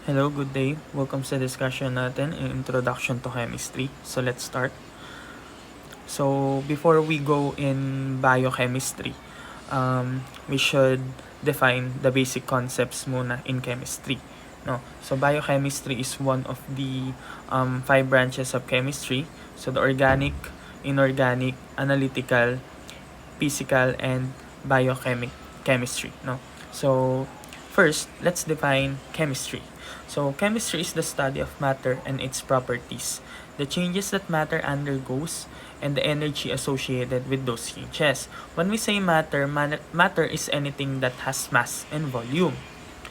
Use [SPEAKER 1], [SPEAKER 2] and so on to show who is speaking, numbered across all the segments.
[SPEAKER 1] Hello, good day. Welcome sa discussion natin in Introduction to Chemistry. So let's start. So before we go in biochemistry, we should define the basic concepts muna in chemistry. No? So biochemistry is one of the five branches of chemistry. So the organic, inorganic, analytical, physical, and chemistry. No? So first, let's define chemistry. So chemistry is the study of matter and its properties, the changes that matter undergoes, and the energy associated with those changes. When we say matter, matter is anything that has mass and volume.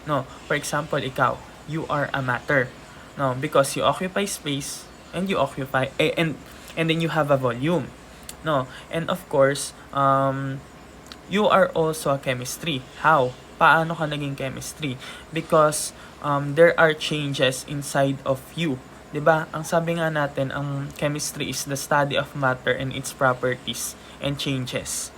[SPEAKER 1] No, for example, ikaw, you are a matter. No, because you occupy space and you occupy and then you have a volume. No, and of course, you are also a chemistry. How? Paano ka naging chemistry? Because there are changes inside of you. 'Di ba? Ang sabi nga natin, ang chemistry is the study of matter and its properties and changes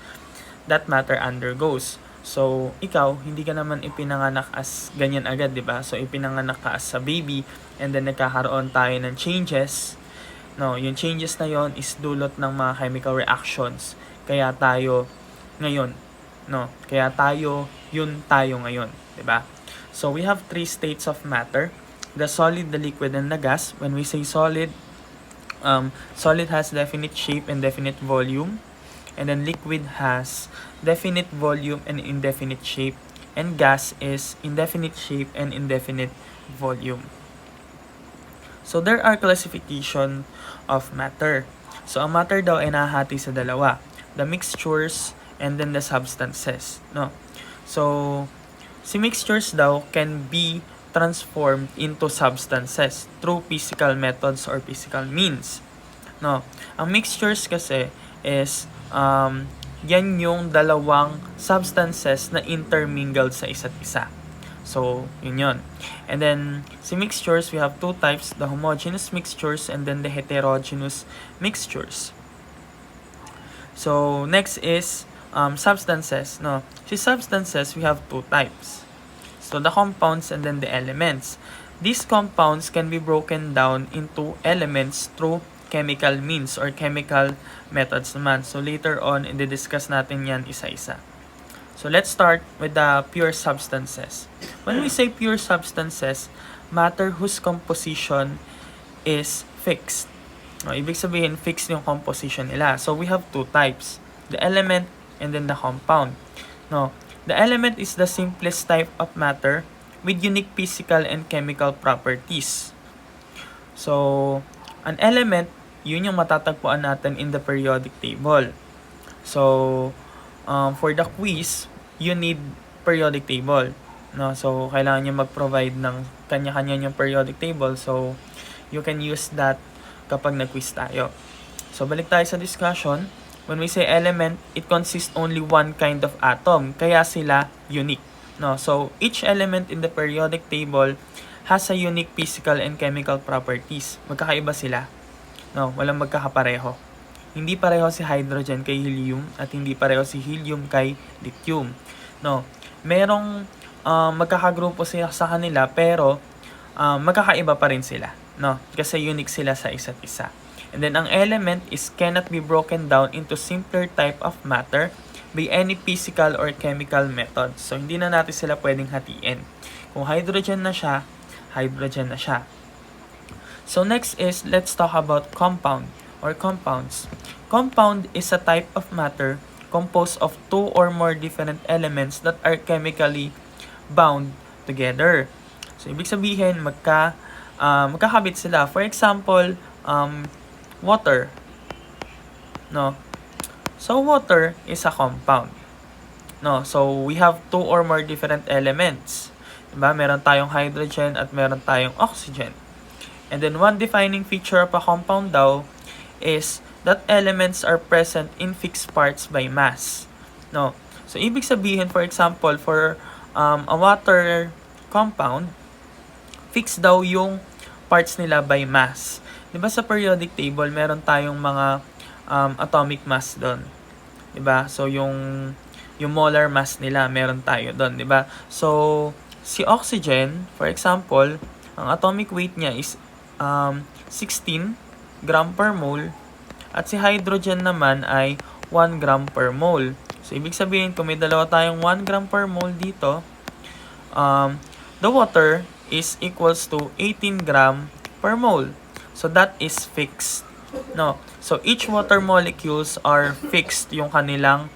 [SPEAKER 1] that matter undergoes. So, ikaw, hindi ka naman ipinanganak as ganyan agad, 'di ba? So, ipinanganak ka as a baby and then nagkakaroon tayo ng changes. No, yung changes na yon is dulot ng mga chemical reactions. Kaya tayo ngayon, no? Kaya tayo ngayon, 'di ba? So we have three states of matter: the solid, the liquid, and the gas. When we say solid, solid has definite shape and definite volume, and then liquid has definite volume and indefinite shape, and gas is indefinite shape and indefinite volume. So there are classification of matter. So ang matter daw ay nahahati sa dalawa: the mixtures and then the substances, no? So si mixtures daw can be transformed into substances through physical methods or physical means, no? Ang mixtures kasi is yan yung dalawang substances na intermingled sa isa't isa. So, yun. And then, si mixtures, we have two types: the homogeneous mixtures and then the heterogeneous mixtures. So, next is substances, no? Si substances, we have two types. So, the compounds and then the elements. These compounds can be broken down into elements through chemical means or chemical methods naman. So, later on, i-discuss natin yan isa-isa. So let's start with the pure substances. When we say pure substances, matter whose composition is fixed. No, ibig sabihin, fixed yung composition nila. So we have two types: the element and then the compound. No, the element is the simplest type of matter with unique physical and chemical properties. So an element, yun yung matatagpuan natin in the periodic table. So for the quiz, you need periodic table, no? So kailangan niyo mag-provide ng kanya-kanya yung periodic table, so you can use that kapag nag-quiz tayo. So balik tayo sa discussion. When we say element, it consists only one kind of atom, kaya sila unique, no? So each element in the periodic table has a unique physical and chemical properties. Magkakaiba sila, no? Walang magkakapareho. Hindi pareho si hydrogen kay helium at hindi pareho si helium kay lithium, no? Merong magkakagrupo sila sa kanila pero magkakaiba pa rin sila, no? Kasi unique sila sa isa't isa. And then ang element is cannot be broken down into simpler type of matter by any physical or chemical method. So hindi na natin sila pwedeng hatiin. Kung hydrogen na siya, hydrogen na siya. So next is, let's talk about compound or compounds. Compound is a type of matter composed of two or more different elements that are chemically bound together. So, ibig sabihin, magkakabit sila. For example, water. No? So, water is a compound. No? So, we have two or more different elements. Diba? Meron tayong hydrogen at meron tayong oxygen. And then, one defining feature of a compound daw is that elements are present in fixed parts by mass. No? So, ibig sabihin, for example, for a water compound, fixed daw yung parts nila by mass. Diba sa periodic table, meron tayong mga atomic mass doon. Diba? So, yung molar mass nila, meron tayo doon. Diba? So, si oxygen, for example, Ang atomic weight niya is 16 gram per mole at si hydrogen naman ay 1 gram per mole. So, ibig sabihin, kung may dalawa tayong 1 gram per mole dito, the water is equals to 18 gram per mole. So, that is fixed. No? So, each water molecules are fixed yung kanilang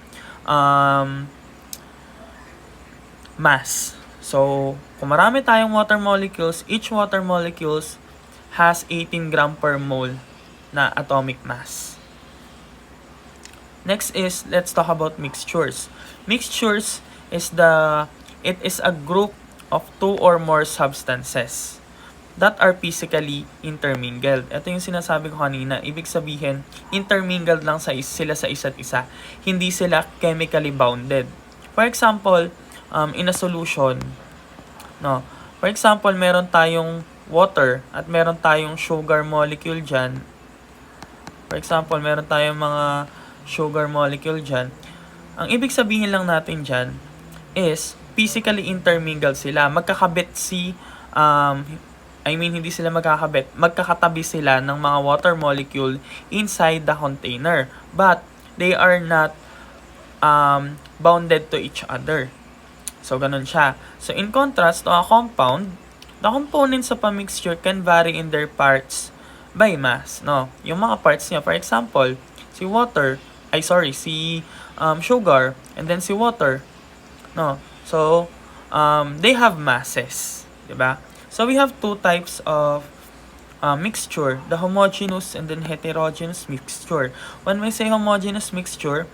[SPEAKER 1] mass. So, kung marami tayong water molecules, each water molecules has 18 gram per mole na atomic mass. Next is, let's talk about mixtures. Mixtures is it is a group of two or more substances that are physically intermingled. Ito yung sinasabi ko kanina. Ibig sabihin, intermingled lang sila sa isa't isa. Hindi sila chemically bounded. For example, in a solution, no? For example, meron tayong water at meron tayong sugar molecule dyan. For example, meron tayong mga sugar molecule dyan. Ang ibig sabihin lang natin dyan is physically intermingled sila. Magkakabit hindi sila magkakabit. Magkakatabi sila ng mga water molecule inside the container. But they are not bounded to each other. So, ganun siya. So, in contrast to a compound, the components of a mixture can vary in their parts by mass. No? Yung mga parts niya, for example, si sugar, and then si water. No? So, they have masses. Diba? So, we have two types of mixture, the homogeneous and then heterogeneous mixture. When we say homogeneous mixture,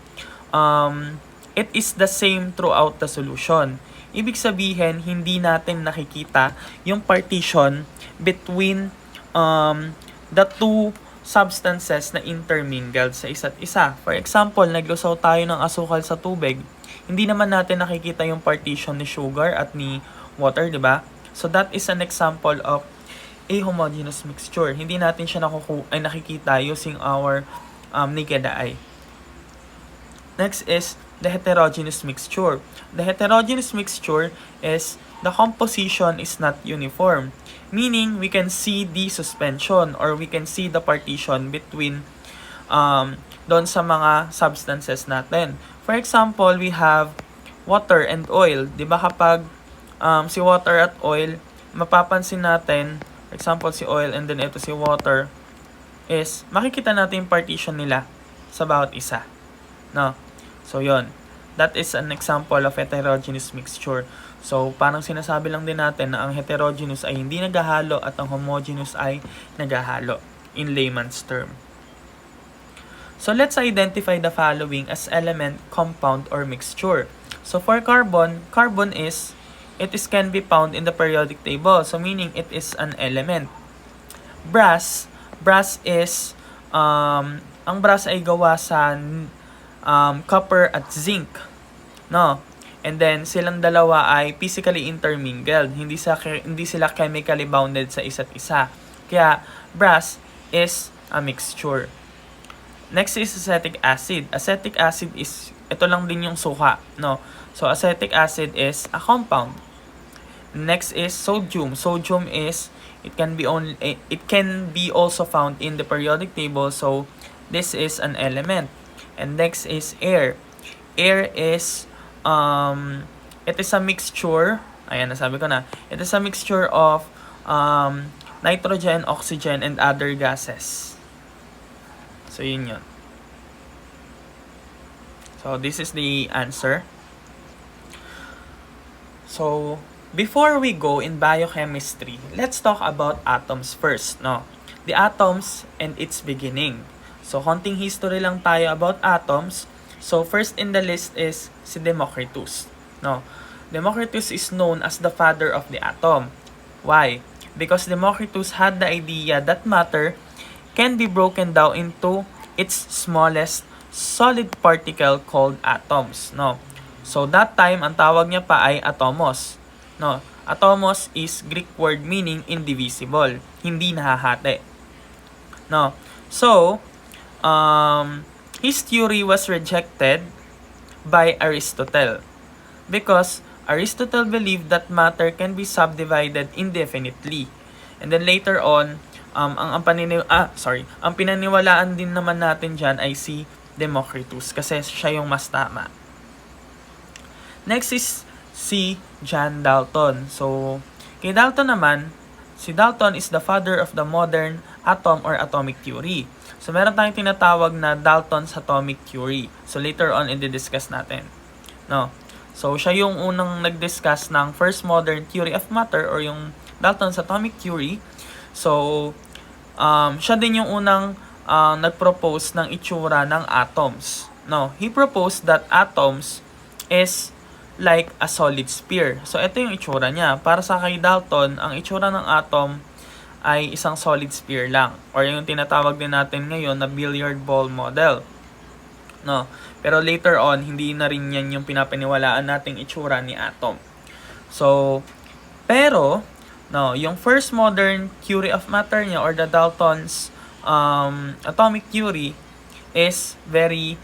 [SPEAKER 1] it is the same throughout the solution. Ibig sabihin, hindi natin nakikita yung partition between the two substances na intermingled sa isa't isa. For example, naglusaw tayo ng asukal sa tubig. Hindi naman natin nakikita yung partition ni sugar at ni water, di ba? So that is an example of a homogeneous mixture. Hindi natin siya nakikita using our naked eye. Next is the heterogeneous mixture. The heterogeneous mixture is the composition is not uniform. Meaning, we can see the suspension or we can see the partition between doon sa mga substances natin. For example, we have water and oil. Diba kapag si water at oil, mapapansin natin, for example, si oil and then ito si water, is makikita natin yung partition nila sa bawat isa. No? So, yon. That is an example of heterogeneous mixture. So, parang sinasabi lang din natin na ang heterogeneous ay hindi naghahalo at ang homogeneous ay naghahalo in layman's term. So, let's identify the following as element, compound, or mixture. So, for carbon can be found in the periodic table. So, meaning it is an element. Brass is, ang brass ay gawa sa copper at zinc. No? And then, silang dalawa ay physically intermingled. Hindi sila chemically bounded sa isa't isa. Kaya, brass is a mixture. Next is acetic acid. Acetic acid is, ito lang din yung suka. No? So, acetic acid is a compound. Next is sodium. Sodium is, it can be also found in the periodic table. So, this is an element. And next is air. Air is, it is a mixture, ayan, nasabi ko na, it is a mixture of nitrogen, oxygen, and other gases. So, yun yun. So, this is the answer. So, before we go in biochemistry, let's talk about atoms first, no? The atoms and its beginning. So, konting history lang tayo about atoms. So, first in the list is si Democritus. No? Democritus is known as the father of the atom. Why? Because Democritus had the idea that matter can be broken down into its smallest solid particle called atoms. No? So, that time, ang tawag niya pa ay atomos. No? Atomos is Greek word meaning indivisible. Hindi nahahati. No? So, his theory was rejected by Aristotle because Aristotle believed that matter can be subdivided indefinitely. And then later on, ang pinaniwalaan din naman natin dyan ay si Democritus kasi siya yung mas tama. Next is si John Dalton. So, kay Dalton naman, si Dalton is the father of the modern atom or atomic theory. So, meron tayong tinatawag na Dalton's atomic theory. So, later on, i-discuss natin. No? So, siya yung unang nag-discuss ng first modern theory of matter or yung Dalton's atomic theory. So, siya din yung unang nag-propose ng itsura ng atoms. No, he proposed that atoms is like a solid sphere. So, ito yung itsura niya. Para sa kay Dalton, ang itsura ng atom ay isang solid sphere lang. Or yung tinatawag din natin ngayon na billiard ball model. No, pero later on, hindi na rin yan yung pinapaniwalaan nating itsura ni atom. So, pero, no, yung first modern theory of matter niya or the Dalton's atomic theory is very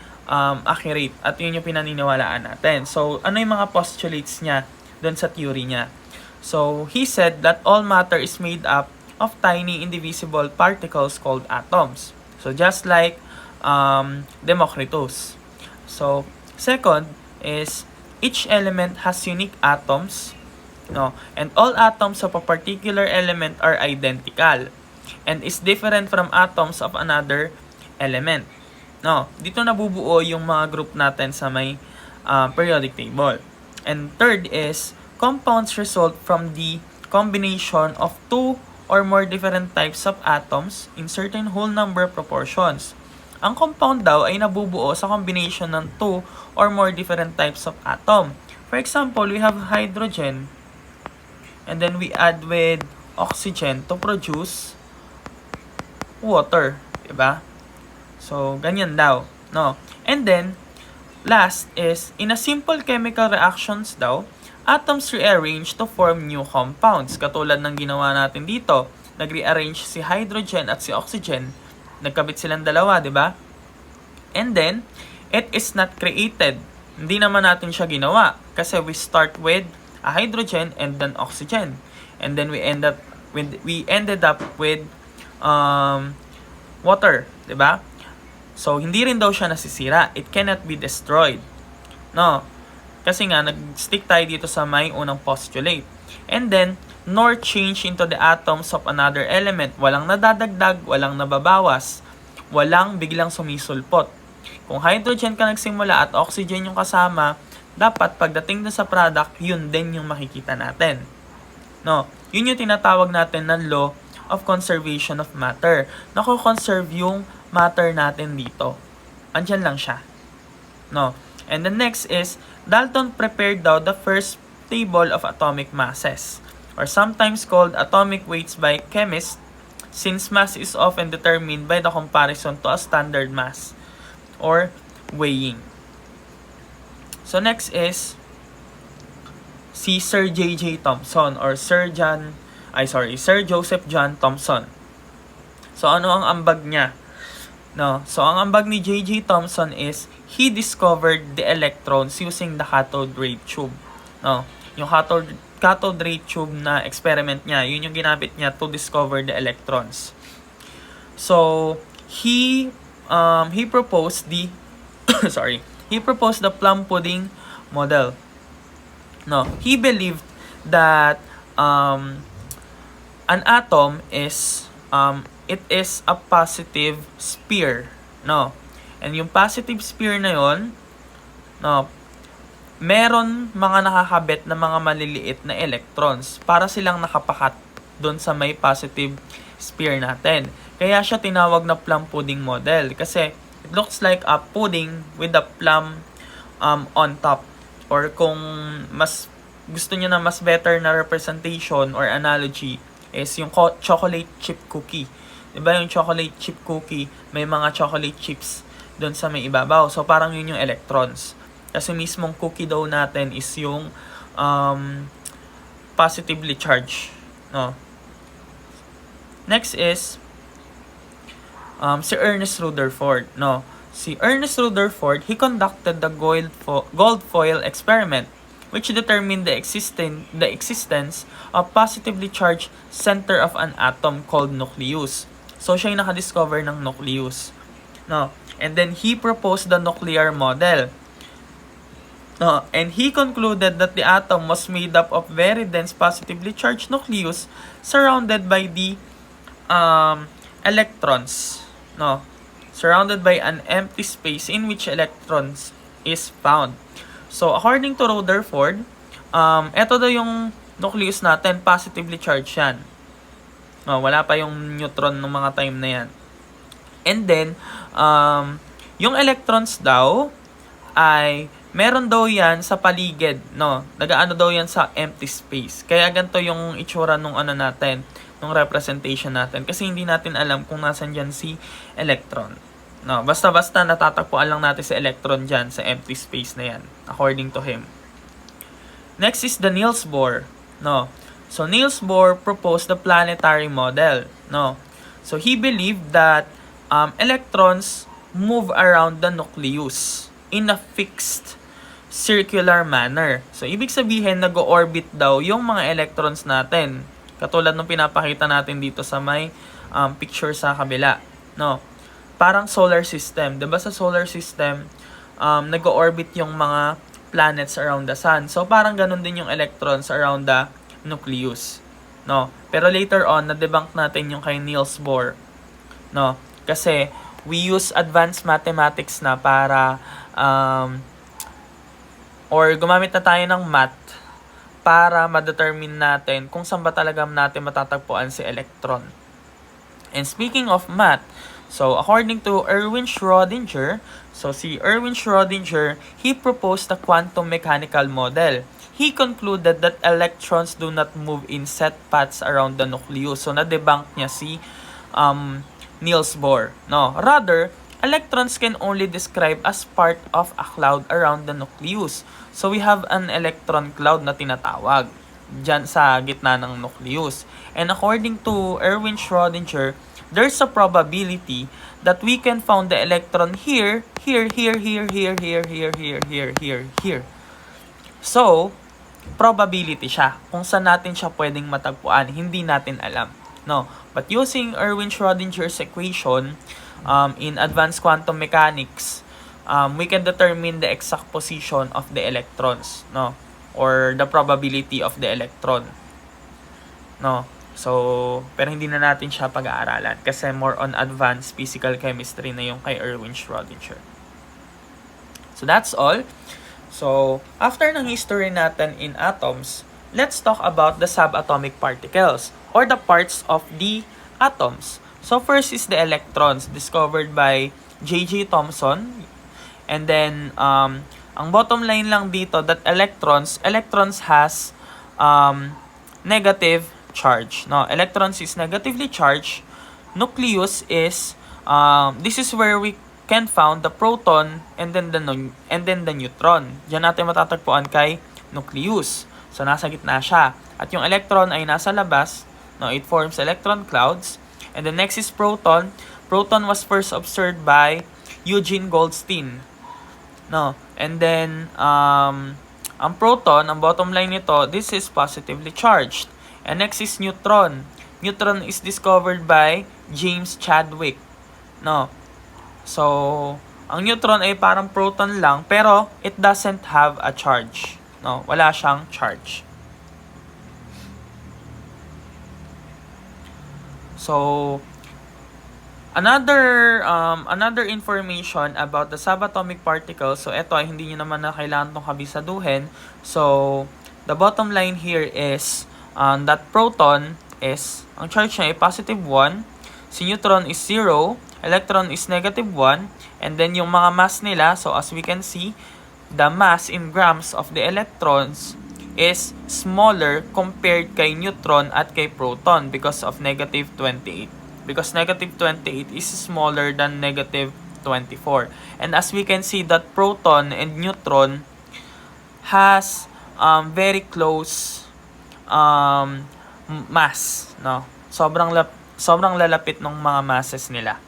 [SPEAKER 1] accurate at yun yung pinaniniwalaan natin. So, ano yung mga postulates niya dun sa theory niya? So, he said that all matter is made up of tiny indivisible particles called atoms. So, just like Democritus. So, second is each element has unique atoms. No, and all atoms of a particular element are identical and is different from atoms of another element. No, dito nabubuo yung mga group natin sa may periodic table. And third is compounds result from the combination of two or more different types of atoms in certain whole number proportions. Ang compound daw ay nabubuo sa combination ng two or more different types of atom. For example, we have hydrogen and then we add with oxygen to produce water, diba? So, ganyan daw, no? And then, last is, in a simple chemical reactions daw, atoms rearrange to form new compounds. Katulad ng ginawa natin dito, nag-rearrange si hydrogen at si oxygen. Nagkabit silang dalawa, diba? And then, it is not created. Hindi naman natin siya ginawa kasi we start with a hydrogen and then oxygen, and then we ended up with water, 'di ba? So hindi rin daw siya nasisira. It cannot be destroyed. No. Kasi nga nag-stick tayo dito sa may unang postulate. And then nor change into the atoms of another element. Walang nadadagdag, walang nababawas, walang biglang sumisulpot. Kung hydrogen ka nagsimula at oxygen yung kasama, dapat pagdating na sa product, yun din yung makikita natin. No, yun yung tinatawag natin na law of conservation of matter. Nako-conserve yung matter natin dito. Andyan lang siya. No. And the next is, Dalton prepared daw the first table of atomic masses, or sometimes called atomic weights by chemists, since mass is often determined by the comparison to a standard mass, or weighing. So next is si Sir J.J. Thomson or Sir Joseph John Thomson. So ano ang ambag niya? No, so ang ambag ni J.J. Thomson is he discovered the electrons using the cathode ray tube. No, yung cathode ray tube na experiment niya, yun yung ginamit niya to discover the electrons. So he proposed the he proposed the plum pudding model. No, he believed that an atom is it is a positive sphere, no? And yung positive sphere na yon, no, meron mga nakakabit na mga maliliit na electrons para silang nakapakat doon sa may positive sphere natin. Kaya siya tinawag na plum pudding model kasi it looks like a pudding with a plum on top. Or kung mas gusto niyo na mas better na representation or analogy is yung chocolate chip cookie. Diba yung chocolate chip cookie, may mga chocolate chips doon sa may ibabaw. So parang yun yung electrons. Kasi mismong cookie daw natin is yung positively charged. No? Next is si Ernest Rutherford. No? Si Ernest Rutherford, he conducted the gold foil experiment which determine the existence of positively charged center of an atom called nucleus. So, siya yung nakadiscover ng nucleus. No? And then, he proposed the nuclear model. No? And he concluded that the atom was made up of very dense positively charged nucleus surrounded by the electrons. No? Surrounded by an empty space in which electrons is found. So, according to Rutherford, eto daw yung nucleus natin, positively charged yan. No, wala pa yung neutron ng mga time na yan. And then, yung electrons daw ay meron daw yan sa paligid, no? Nagaano daw yan sa empty space. Kaya ganito yung itsura nung ano natin, nung representation natin. Kasi hindi natin alam kung nasan dyan si electron. No, basta-basta natatagpuan lang natin si electron dyan sa empty space na yan, according to him. Next is the Niels Bohr. No? So, Niels Bohr proposed the planetary model. No? So, he believed that electrons move around the nucleus in a fixed circular manner. So, ibig sabihin, nag-orbit daw yung mga electrons natin. Katulad ng pinapakita natin dito sa may picture sa kabila. No? Parang solar system. Diba sa solar system, nag-orbit yung mga planets around the sun. So, parang ganun din yung electrons around the nucleus. No? Pero later on, na-debunk natin yung kay Niels Bohr. No? Kasi, we use advanced mathematics na para or gumamit na tayo ng math para ma-determine natin kung saan ba talaga natin matatagpuan si electron. And speaking of math, so according to Erwin Schrödinger, so si Erwin Schrödinger, he proposed a quantum mechanical model. He concluded that electrons do not move in set paths around the nucleus. So na-debunk niya si Niels Bohr. No, rather, electrons can only describe as part of a cloud around the nucleus. So we have an electron cloud na tinatawag dyan sa gitna ng nucleus. And according to Erwin Schrödinger, there's a probability that we can find the electron here, here, here, here, here, here, here, here, here, here, here. So, probability siya. Kung saan natin siya pwedeng matagpuan, hindi natin alam. No? But using Erwin Schrödinger's equation, in advanced quantum mechanics, we can determine the exact position of the electrons, no, or the probability of the electron, no. So, pero hindi na natin siya pag-aaralan kasi more on advanced physical chemistry na yung kay Erwin Schrödinger. So that's all. So, after ng history natin in atoms, let's talk about the subatomic particles or the parts of the atoms. So, first is the electrons discovered by J.J. Thomson. And then, ang bottom line lang dito that electrons has negative charge. No, electrons is negatively charged. Nucleus is, this is where we can found the proton and then the neutron. Diyan natin matatagpuan kay nucleus. So, nasa gitna siya. At yung electron ay nasa labas. No, it forms electron clouds. And the next is proton. Proton was first observed by Eugene Goldstein. No, and then ang proton, ang bottom line nito, this is positively charged. And next is neutron. Neutron is discovered by James Chadwick. No. So, ang neutron ay parang proton lang pero it doesn't have a charge. No, wala siyang charge. So, another information about the subatomic particles. So, ito ay hindi nyo naman na kailangan itong kabisaduhin. So, the bottom line here is that proton is, ang charge niya ay positive 1. Si neutron is 0. Electron is negative 1. And then, yung mga mass nila, so as we can see, the mass in grams of the electrons is smaller compared kay neutron at kay proton because of negative 28. Because negative 28 is smaller than negative 24. And as we can see that proton and neutron has very close mass. No? Sobrang lalapit ng mga masses nila.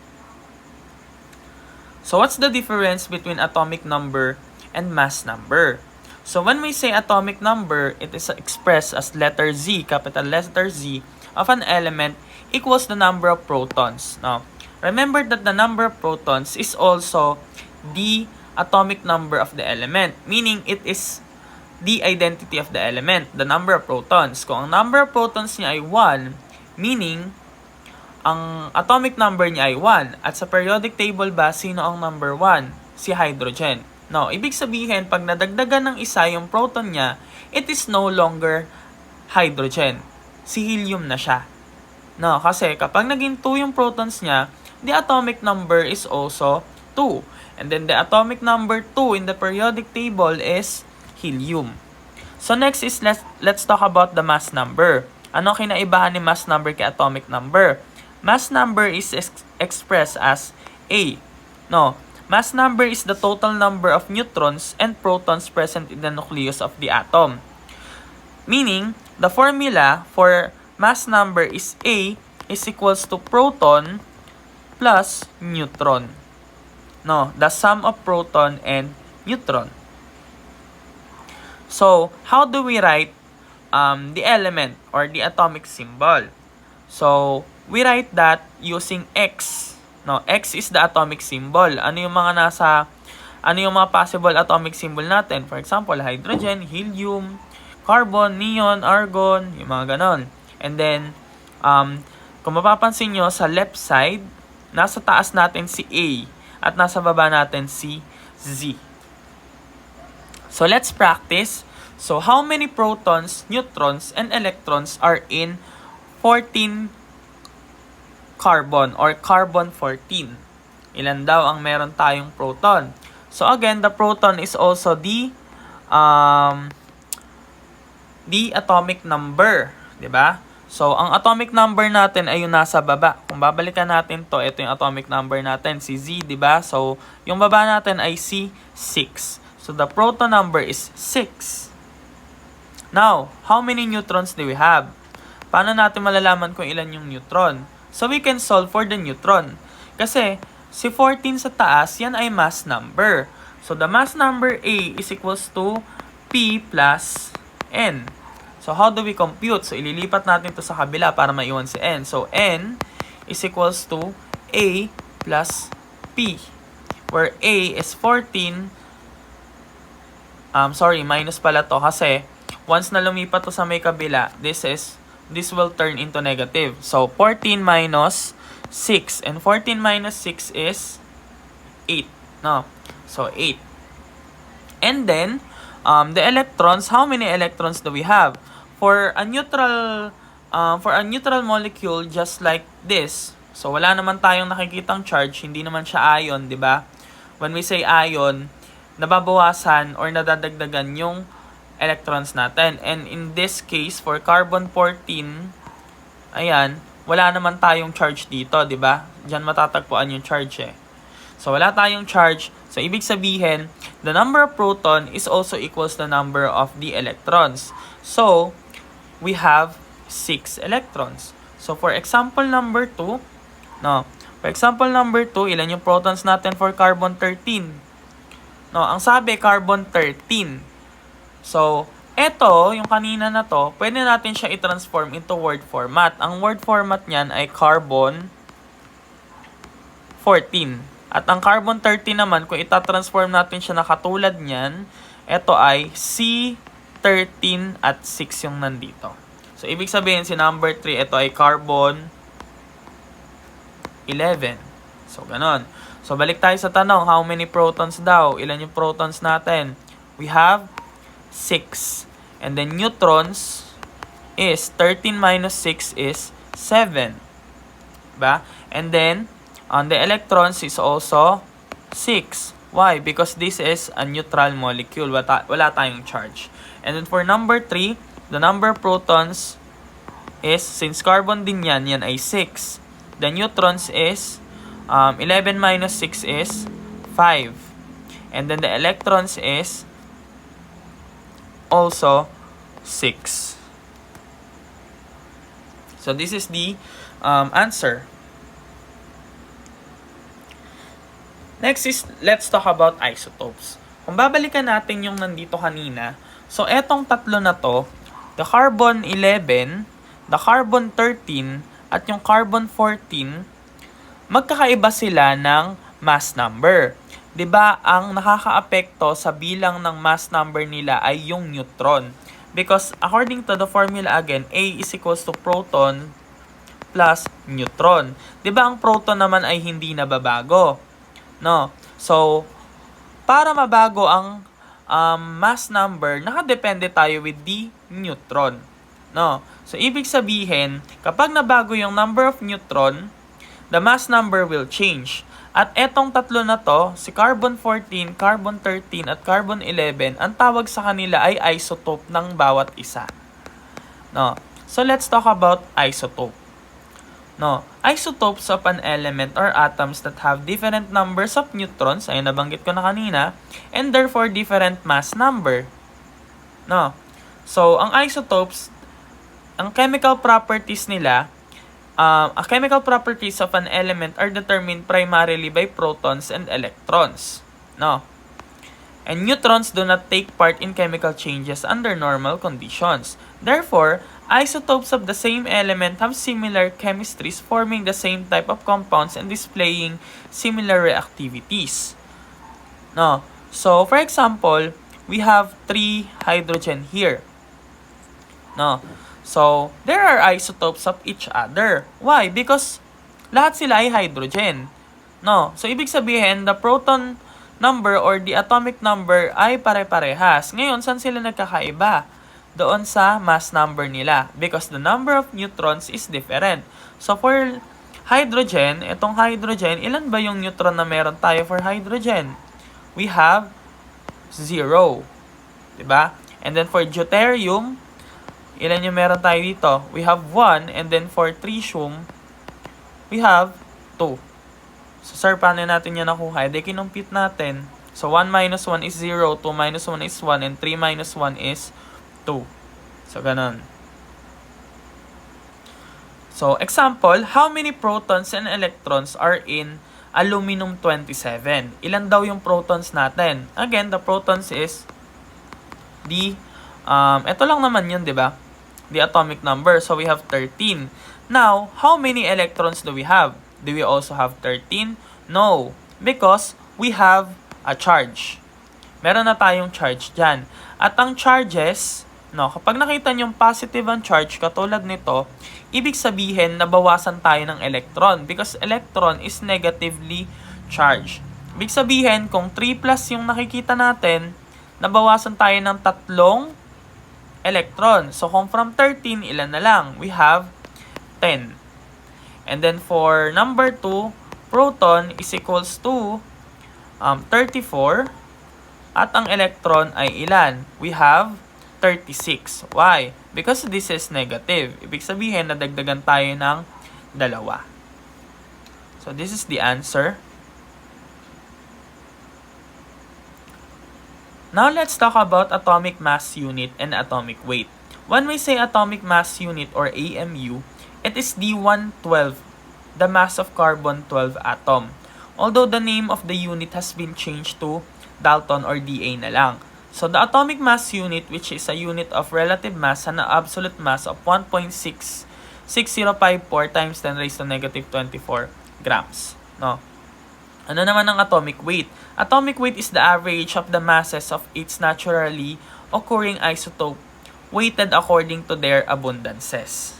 [SPEAKER 1] So what's the difference between atomic number and mass number? So when we say atomic number, it is expressed as letter Z, capital letter Z, of an element equals the number of protons. Now, remember that the number of protons is also the atomic number of the element, meaning it is the identity of the element, the number of protons. Kung ang number of protons niya ay 1, meaning ang atomic number niya ay 1. At sa periodic table ba, sino ang number 1? Si hydrogen. No, ibig sabihin, pag nadagdagan ng isa yung proton niya, it is no longer hydrogen. Si helium na siya. No, kasi kapag naging 2 yung protons niya, the atomic number is also 2. And then the atomic number 2 in the periodic table is helium. So next is let's talk about the mass number. Ano kinaibahan ni mass number kay atomic number? Mass number is expressed as A. No, mass number is the total number of neutrons and protons present in the nucleus of the atom. Meaning, the formula for mass number is A is equals to proton plus neutron. No, the sum of proton and neutron. So, how do we write the element or the atomic symbol? So, we write that using X. No, X is the atomic symbol. Ano yung mga possible atomic symbol natin? For example, hydrogen, helium, carbon, neon, argon, yung mga ganon. And then, kung mapapansin nyo, sa left side, nasa taas natin si A at nasa baba natin si Z. So, let's practice. So, how many protons, neutrons, and electrons are in 14 carbon or carbon 14? Ilan daw ang meron tayong proton? So, again, the proton is also the atomic number. Diba? So, ang atomic number natin ay yung nasa baba. Kung babalikan natin to, ito yung atomic number natin, si Z, diba? So, yung baba natin ay si 6. So, the proton number is 6. Now, how many neutrons do we have? Paano natin malalaman kung ilan yung neutron? So, we can solve for the neutron. Kasi, si 14 sa taas, yan ay mass number. So, the mass number A is equals to P plus N. So, how do we compute? So, ililipat natin to sa kabila para maiwan si N. So, N is equals to A plus P. Where A is 14. Minus pala to kasi once na lumipat to sa may kabila, this will turn into negative. So, 14 minus 6. And 14 minus 6 is 8. No? So, 8. And then, the electrons, how many electrons do we have? For a neutral molecule just like this, so wala naman tayong nakikitang charge, hindi naman siya ion, di ba? When we say ion, nababawasan or nadadagdagan yung electrons natin. And in this case, for carbon 14, ayan, wala naman tayong charge dito, di ba? Diyan matatagpuan yung charge eh. So, wala tayong charge. So, ibig sabihin, the number of proton is also equals the number of the electrons. So, we have 6 electrons. So, for example number 2, ilan yung protons natin for carbon 13? No, ang sabi, carbon 13. So, eto, yung kanina na to, pwede natin siya i-transform into word format. Ang word format niyan ay carbon 14. At ang carbon 13 naman, kung itatransform natin siya na katulad niyan, eto ay C13 at 6 yung nandito. So, ibig sabihin, si number 3, ito ay carbon 11. So, ganon. So, balik tayo sa tanong, how many protons daw? Ilan yung protons natin? We have 6. And then neutrons is 13 minus 6 is 7. Diba? And then, on the electrons is also 6. Why? Because this is a neutral molecule. Wala tayong charge. And then for number 3, the number of protons is, since carbon din yan ay 6. The neutrons is, 11 minus 6 is 5. And then the electrons is also 6. So this is the answer. Next is, let's talk about isotopes. kung babalikan natin yung nandito kanina, so etong tatlo na to, the carbon 11, the carbon 13, at yung carbon 14, magkakaiba sila ng mass number. 'Di ba ang nakakaapekto sa bilang ng mass number nila ay yung neutron. Because according to the formula again, A is equals to proton plus neutron. 'Di ba ang proton naman ay hindi nababago? No. So, para mabago ang mass number, nakadepende tayo with the neutron. No. So, ibig sabihin, kapag nabago yung number of neutron, the mass number will change. At etong tatlo na to, si carbon 14, carbon 13, at carbon 11, ang tawag sa kanila ay isotope ng bawat isa. No. So, let's talk about isotope. No. Isotopes of an element or atoms that have different numbers of neutrons, ay nabanggit ko na kanina, and therefore different mass number. No. So, ang isotopes, ang chemical properties nila, chemical properties of an element are determined primarily by protons and electrons. No. And neutrons do not take part in chemical changes under normal conditions. Therefore, isotopes of the same element have similar chemistries, forming the same type of compounds and displaying similar reactivities. No. So, for example, we have 3 hydrogen here. No. So, there are isotopes of each other. Why? Because lahat sila ay hydrogen. No? So, ibig sabihin, the proton number or the atomic number ay pare-parehas. Ngayon, saan sila nagkakaiba? Doon sa mass number nila. Because the number of neutrons is different. So, for hydrogen, itong hydrogen, ilan ba yung neutron na meron tayo for hydrogen? We have 0. Diba? And then for deuterium, ilan yung meron tayo dito? We have 1, and then for tritium, we have 2. So, sir, paano natin yan nakuha? Edi, kinumpute natin. So, 1 minus 1 is 0, 2 minus 1 is 1, and 3 minus 1 is 2. So, ganun. So, example, how many protons and electrons are in aluminum 27? Ilan daw yung protons natin? Again, the protons is the, ito lang naman yun, di ba? The atomic number. So, we have 13. Now, how many electrons do we have? Do we also have 13? No. Because we have a charge. Meron na tayong charge dyan. At ang charges, no, kapag nakita nyo positive ang charge, katulad nito, ibig sabihin, nabawasan tayo ng electron. Because electron is negatively charged. Ibig sabihin, kung 3 plus yung nakikita natin, nabawasan tayo ng 3 electron. So, kung from 13, ilan na lang? We have 10. And then, for number 2, proton is equals to 34. At ang electron ay ilan? We have 36. Why? Because this is negative. Ibig sabihin, nadagdagan tayo ng 2. So, this is the answer. Now, let's talk about atomic mass unit and atomic weight. When we say atomic mass unit or AMU, it is the 1/12, the mass of carbon-12 atom. Although the name of the unit has been changed to Dalton or DA na lang. So, the atomic mass unit, which is a unit of relative mass, has an absolute mass of 1.66054 times 10 raised to negative 24 grams. No? Ano naman ang atomic weight? Atomic weight is the average of the masses of its naturally occurring isotope weighted according to their abundances.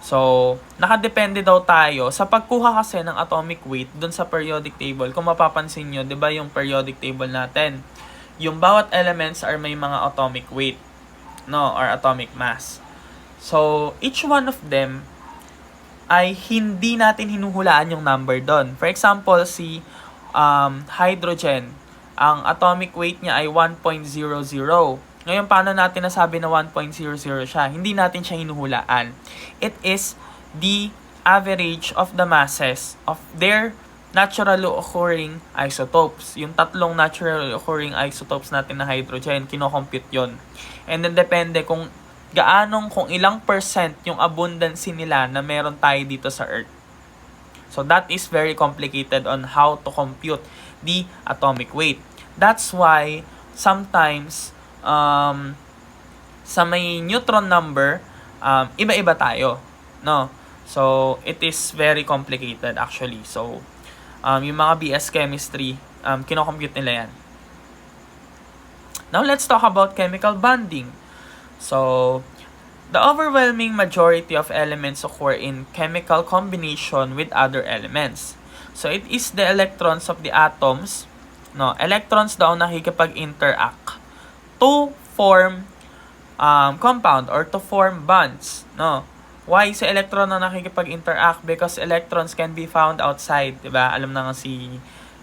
[SPEAKER 1] So, nakadepende daw tayo sa pagkuha kasi ng atomic weight dun sa periodic table. Kung mapapansin nyo, di ba yung periodic table natin? Yung bawat elements are may mga atomic weight, no, or atomic mass. So, each one of them ay hindi natin hinuhulaan yung number doon. For example, si hydrogen, ang atomic weight niya ay 1.00. Ngayon, paano natin nasabi na 1.00 siya? Hindi natin siya hinuhulaan. It is the average of the masses of their naturally occurring isotopes. Yung 3 naturally occurring isotopes natin na hydrogen, kino-compute yun. And then, depende kung kung ilang percent yung abundancy nila na meron tayo dito sa Earth. So, that is very complicated on how to compute the atomic weight. That's why sometimes sa may neutron number, iba-iba tayo, no? So it is very complicated actually. So yung mga BS chemistry, kino-compute nila yan. Now let's talk about chemical bonding. So the overwhelming majority of elements occur in chemical combination with other elements. So it is the electrons of the atoms, no, electrons daw nakikipag-interact to form compound or to form bonds, no. Why sa electron na nakikipag-interact? Because electrons can be found outside, 'di ba? Alam na nga si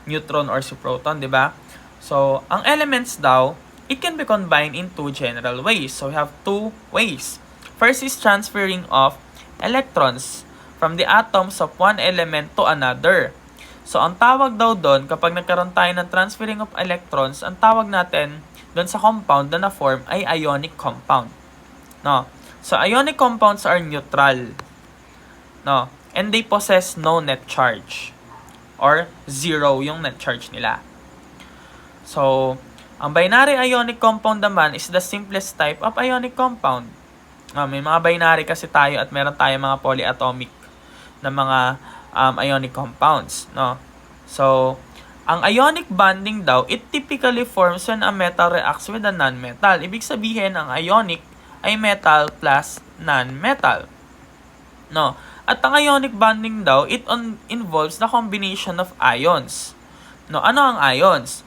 [SPEAKER 1] neutron or si proton, 'di ba? So, ang elements daw, it can be combined in two general ways. So we have two ways. First is transferring of electrons from the atoms of one element to another. So, ang tawag daw doon, kapag nagkaroon tayo ng transferring of electrons, ang tawag natin doon sa compound na na-form ay ionic compound. No? So, ionic compounds are neutral. No? And they possess no net charge. Or zero yung net charge nila. So, ang binary ionic compound naman is the simplest type of ionic compound. May mga binary kasi tayo at meron tayong mga polyatomic na mga ionic compounds, no? So, ang ionic bonding daw, it typically forms when a metal reacts with a non-metal. Ibig sabihin, ang ionic ay metal plus non-metal, no? At ang ionic bonding daw, it involves the combination of ions. No, ano ang ions?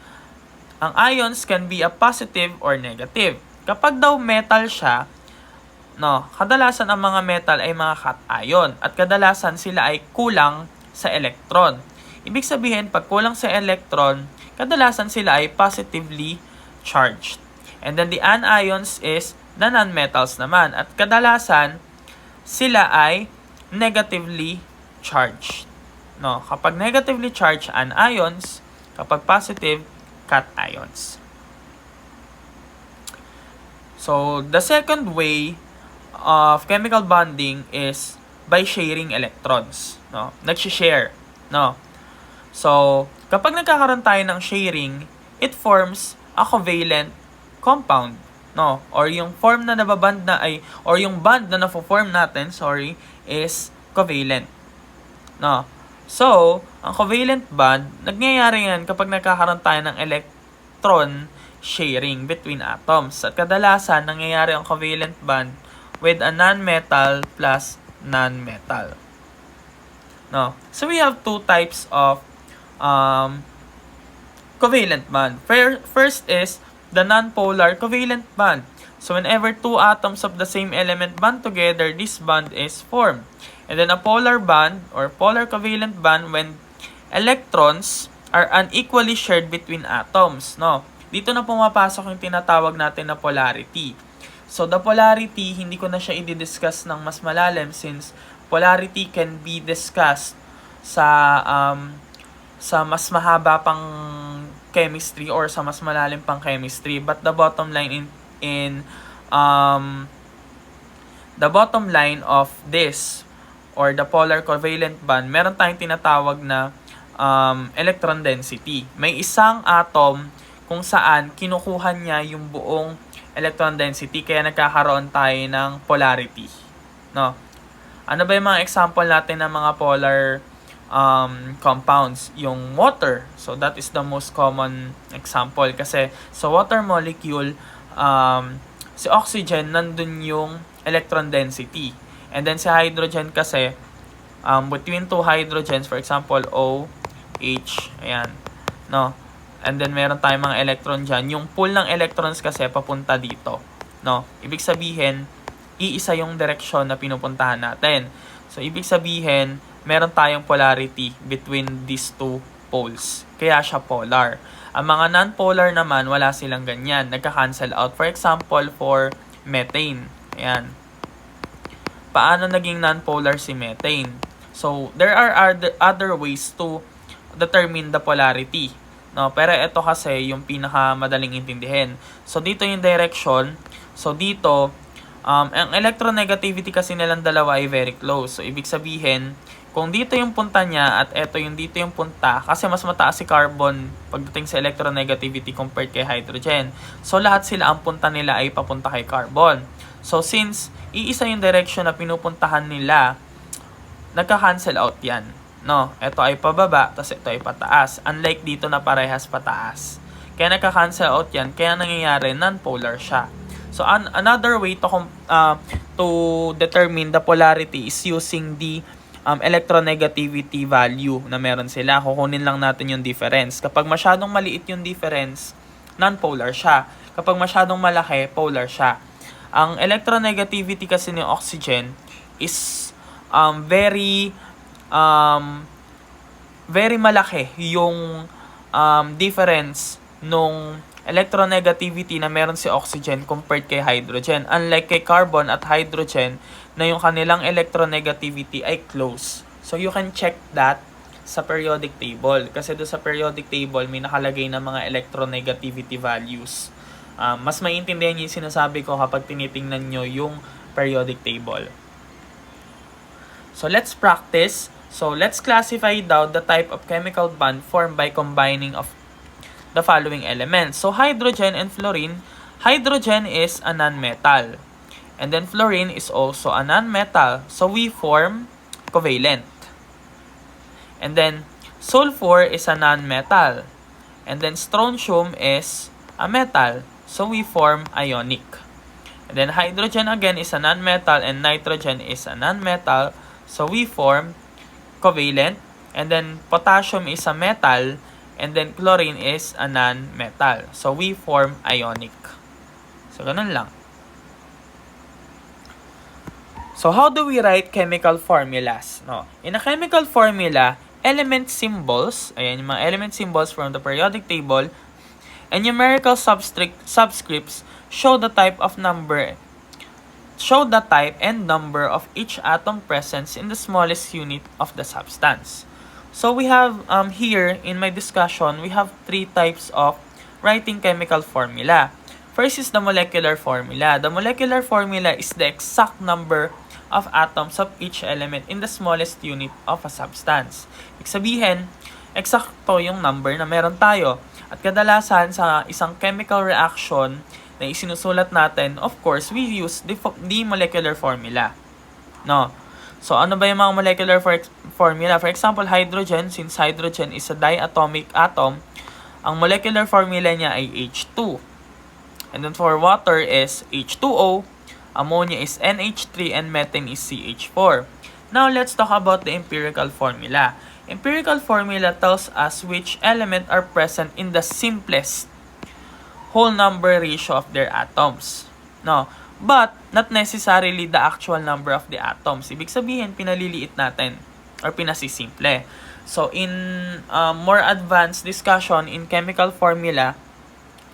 [SPEAKER 1] Ang ions can be a positive or negative. Kapag daw metal siya, no, kadalasan ang mga metal ay mga cation at kadalasan sila ay kulang sa electron. Ibig sabihin, pag kulang sa electron, kadalasan sila ay positively charged. And then the anions is the nonmetals naman at kadalasan sila ay negatively charged. No, kapag negatively charged anions, kapag positive cations. So, the second way of chemical bonding is by sharing electrons, no? Nag-share, no? So, kapag nagkakaroon tayo ng sharing, it forms a covalent compound, no? Or yung form na nababand na ay or yung bond na na-form natin, is covalent, no? So, ang covalent bond, nagyayari yan kapag nagkakaroon tayo ng electron sharing between atoms. At kadalasan, nangyayari ang covalent bond with a non-metal plus non-metal. No? So, we have two types of covalent bond. First is the non-polar covalent bond. So, whenever two atoms of the same element bond together, this bond is formed. And then a polar bond or polar covalent bond when electrons are unequally shared between atoms, no? Dito na pumapasok yung tinatawag natin na polarity. So the polarity, hindi ko na siya i-discuss ng mas malalim since polarity can be discussed sa mas mahaba pang chemistry or sa mas malalim pang chemistry. But the bottom line the bottom line of this or the polar covalent bond, meron tayong tinatawag na electron density. May isang atom kung saan kinukuha niya yung buong electron density kaya nagkakaroon tayo ng polarity. No? Ano ba yung mga example natin ng mga polar compounds? Yung water. So that is the most common example kasi sa water molecule, si oxygen nandun yung electron density. And then sa hydrogen kasi, between two hydrogens, for example, OH, ayan, no? And then meron tayong mga electron dyan. Yung pool ng electrons kasi papunta dito, no? Ibig sabihin, iisa yung direksyon na pinupuntahan natin. So, ibig sabihin, meron tayong polarity between these two poles. Kaya siya polar. Ang mga non-polar naman, wala silang ganyan. Nagka-cancel out. For example, for methane. Ayan. Paano naging non-polar si methane? So, there are other ways to determine the polarity. No? Pero ito kasi yung pinakamadaling intindihin. So, dito yung direction. So, dito, Ang electronegativity kasi nilang dalawa ay very close. So, ibig sabihin, kung dito yung punta niya at eto yung dito yung punta, kasi mas mataas si carbon pagdating sa electronegativity compared kay hydrogen. So, lahat sila ang punta nila ay papunta kay carbon. So, since iisa yung direction na pinupuntahan nila, nagka-cancel out yan. No, ito ay pababa, tapos ito ay pataas. Unlike dito na parehas pataas. Kaya nagka-cancel out yan, kaya nangyayari non-polar siya. So, another way to determine the polarity is using the electronegativity value na meron sila. Kukunin lang natin yung difference. Kapag masyadong maliit yung difference, non-polar siya. Kapag masyadong malaki, polar siya. Ang electronegativity kasi ng oxygen is very malaki yung difference nung electronegativity na meron si oxygen compared kay hydrogen. Unlike kay carbon at hydrogen na yung kanilang electronegativity ay close. So you can check that sa periodic table. Kasi doon sa periodic table may nakalagay na mga electronegativity values. Mas maintindihan yung sinasabi ko kapag tinitingnan nyo yung periodic table. So let's practice. So let's classify daw the type of chemical bond formed by combining of the following elements. So hydrogen and fluorine, hydrogen is a non-metal. And then fluorine is also a non-metal. So we form covalent. And then sulfur is a non-metal. And then strontium is a metal. So we form ionic. And then hydrogen again is a non-metal and nitrogen is a non-metal. So we form covalent. And then potassium is a metal. And then chlorine is a non-metal. So we form ionic. So ganun lang. So how do we write chemical formulas? No. In a chemical formula, element symbols, ayan yung mga element symbols from the periodic table, and numerical subscripts show the type and number of each atom present in the smallest unit of the substance. So we have here in my discussion, we have three types of writing chemical formula. First is the molecular formula. The molecular formula is the exact number of atoms of each element in the smallest unit of a substance. Ibig sabihin, eksakto yung number na meron tayo. At kadalasan sa isang chemical reaction na isinusulat natin, of course, we use the molecular formula. No? So, ano ba yung mga molecular formula? For example, hydrogen, since hydrogen is a diatomic atom, ang molecular formula niya ay H2. And then for water is H2O, ammonia is NH3, and methane is CH4. Now, let's talk about the empirical formula. Empirical formula tells us which element are present in the simplest whole number ratio of their atoms. No? But, not necessarily the actual number of the atoms. Ibig sabihin, pinaliliit natin or pinasisimple. So, in more advanced discussion in chemical formula,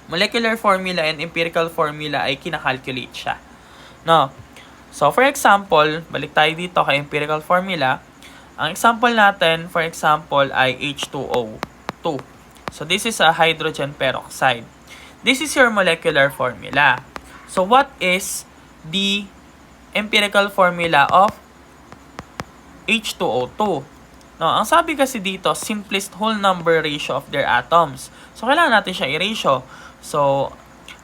[SPEAKER 1] molecular formula and empirical formula ay kinakalculate siya. No? So, for example, balik tayo dito kay empirical formula. Ang example natin, for example, ay H2O2. So, this is a hydrogen peroxide. This is your molecular formula. So, what is the empirical formula of H2O2? No, ang sabi kasi dito, simplest whole number ratio of their atoms. So, kailangan natin siya i-ratio. So,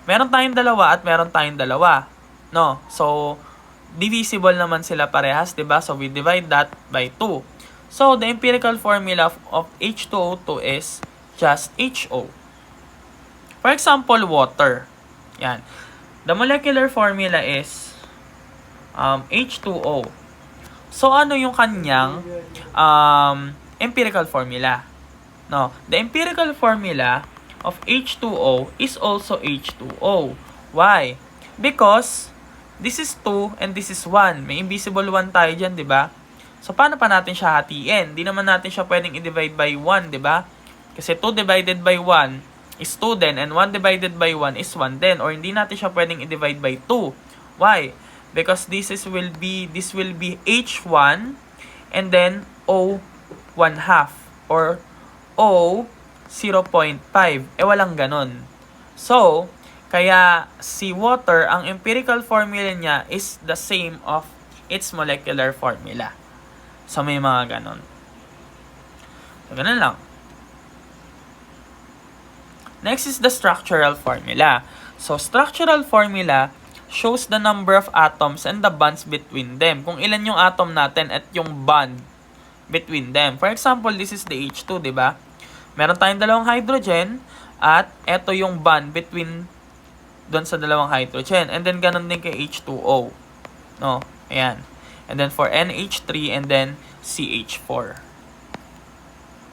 [SPEAKER 1] meron tayong dalawa at meron tayong dalawa. No? So, divisible naman sila parehas, diba? So, we divide that by 2. So, the empirical formula of H2O2 is just HO. For example, water. Yan. The molecular formula is H2O. So, ano yung kanyang empirical formula? No, the empirical formula of H2O is also H2O. Why? Because this is 2 and this is 1. May invisible 1 tayo dyan, di ba? So, paano pa natin siya hatiin? Di naman natin siya pwedeng i-divide by 1, di ba? Kasi 2 divided by 1 is 2 din, and 1 divided by 1 is 1 din. Or hindi natin siya pwedeng i-divide by 2. Why? Because this will be H1 and then O 1/2 or O 0.5. Walang ganon. So, Kaya si water, ang empirical formula niya is the same of its molecular formula. So may mga ganon. So ganon lang. Next is the structural formula. So structural formula shows the number of atoms and the bonds between them. Kung ilan yung atom natin at yung bond between them. For example, this is the H2, di ba? Meron tayong dalawang hydrogen at ito yung bond between doon sa dalawang hydrogen. And then, ganun din kay H2O. No? Ayan. And then, for NH3 and then CH4.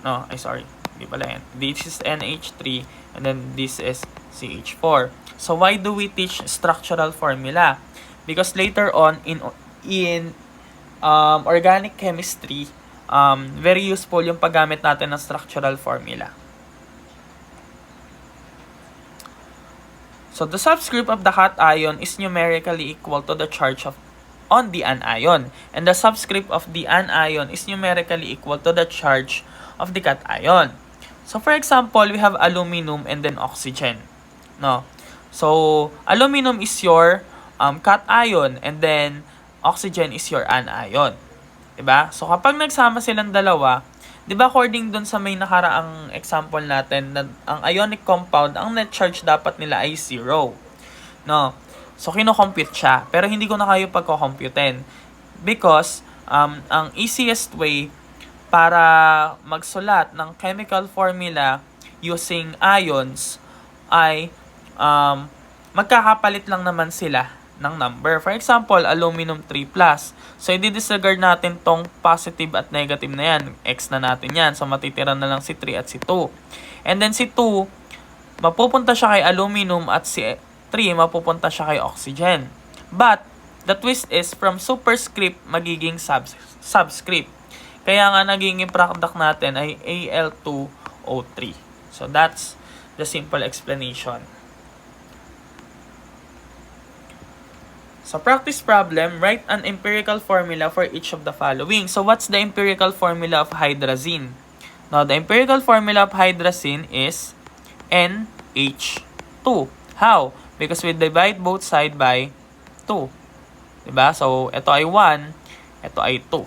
[SPEAKER 1] No, sorry. Hindi pala yan. This is NH3 and then this is CH4. So, why do we teach structural formula? Because later on, in organic chemistry, very useful yung paggamit natin ng structural formula. So, the subscript of the cation is numerically equal to the charge on the anion. And the subscript of the anion is numerically equal to the charge of the cation. So, for example, we have aluminum and then oxygen. No? So, aluminum is your cation and then oxygen is your anion. Diba? So, kapag nagsama silang dalawa, diba according dun sa may nakaraang example natin, na ang ionic compound, ang net charge dapat nila ay 0. No? So, kino-compute siya. Pero hindi ko na kayo pagko-computein. Because, ang easiest way para magsulat ng chemical formula using ions ay magkakapalit lang naman sila ng number. For example, aluminum 3+. So, i-disregard natin tong positive at negative na yan. X na natin yan. So, matitira na lang si 3 at si 2. And then si 2, mapupunta siya kay aluminum at si 3, mapupunta siya kay oxygen. But, the twist is from superscript magiging subscript. Kaya nga naging product natin ay Al2O3. So, that's the simple explanation. So, practice problem, write an empirical formula for each of the following. So, what's the empirical formula of hydrazine? Now, the empirical formula of hydrazine is NH2. How? Because we divide both side by 2. Diba? So, ito ay 1, ito ay 2.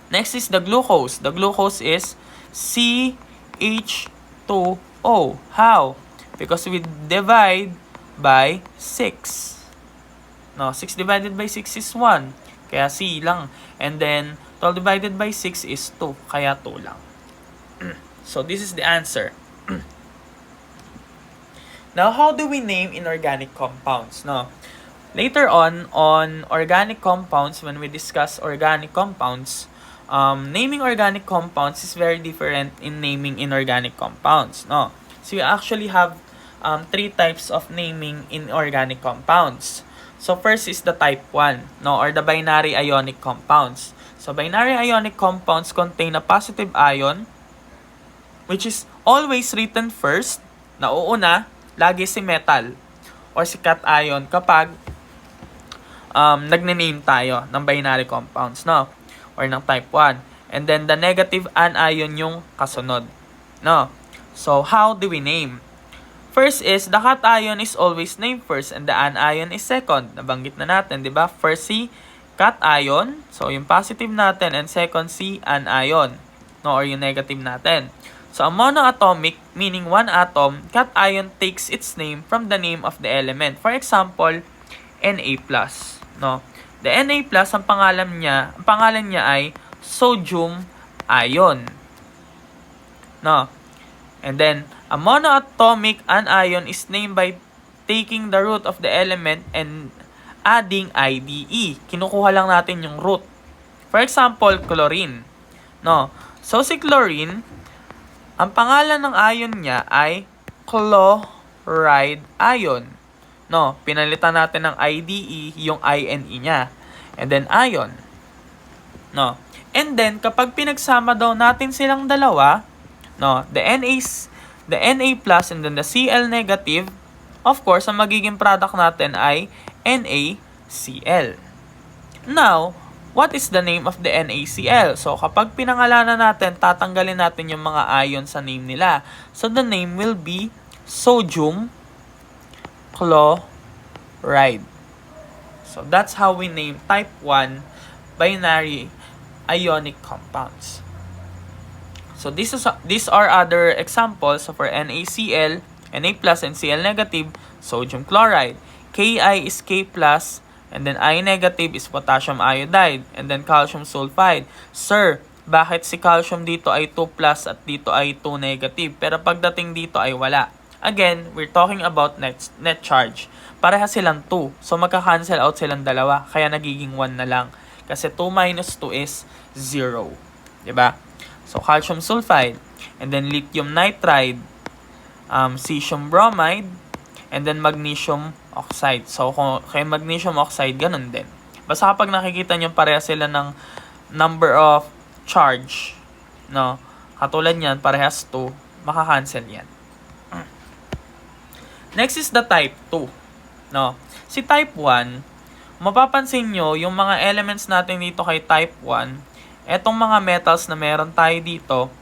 [SPEAKER 1] Next is the glucose. The glucose is CH2O. How? Because we divide by 6. No, 6 divided by 6 is 1. Kaya C lang. And then, 12 divided by 6 is 2. Kaya 2 lang. So, this is the answer. Now, how do we name inorganic compounds? No? Later on organic compounds, when we discuss organic compounds, naming organic compounds is very different in naming inorganic compounds. No? So, we actually have 3 types of naming inorganic compounds. So, first is the type 1, no, or the binary ionic compounds. So, binary ionic compounds contain a positive ion, which is always written first, nauuna, lagi si metal, or si cation kapag nagne-name tayo ng binary compounds, no, or ng type 1. And then, the negative anion yung kasunod, no. So, how do we name? First is, the cation is always named first and the anion is second. Nabanggit na natin, di ba? First si cation, so yung positive natin, and second si anion, no, or yung negative natin. So, a monoatomic, meaning one atom, cation takes its name from the name of the element. For example, Na+, no. The Na+, ang pangalan niya ay sodium ion. No. And then, a monoatomic anion is named by taking the root of the element and adding IDE. Kinukuha lang natin yung root. For example, chlorine. No. So, si chlorine, ang pangalan ng ion niya ay chloride ion. No. Pinalitan natin ng IDE, yung INE niya. And then, ion. No. And then, kapag pinagsama daw natin silang dalawa, no, the Na plus and then the Cl negative, of course, ang magiging product natin ay NaCl. Now, what is the name of the NaCl? So, kapag pinangalanan natin, tatanggalin natin yung mga ion sa name nila. So, the name will be sodium chloride. So that's how we name type 1 binary ionic compounds. So these are other examples. So for NaCl, Na plus and Cl negative, sodium chloride. Ki is K plus, and then I negative is potassium iodide, and then calcium sulfide. Sir, bakit si calcium dito ay 2 plus at dito ay 2 negative, pero pagdating dito ay wala? Again, we're talking about net charge. Pareha silang 2, so magka-cancel out silang dalawa, kaya nagiging 1 na lang. Kasi 2 minus 2 is 0. Diba? So, calcium sulfide, and then lithium nitride, cesium bromide, and then magnesium oxide. So, kay magnesium oxide, ganun din. Basta kapag nakikita nyo pareha sila ng number of charge, no? Katulad yan, parehas 2, maka-cancel yan. Next is the type 2. No? Si type 1, mapapansin nyo, yung mga elements natin dito kay type 1, etong mga metals na meron tayo dito,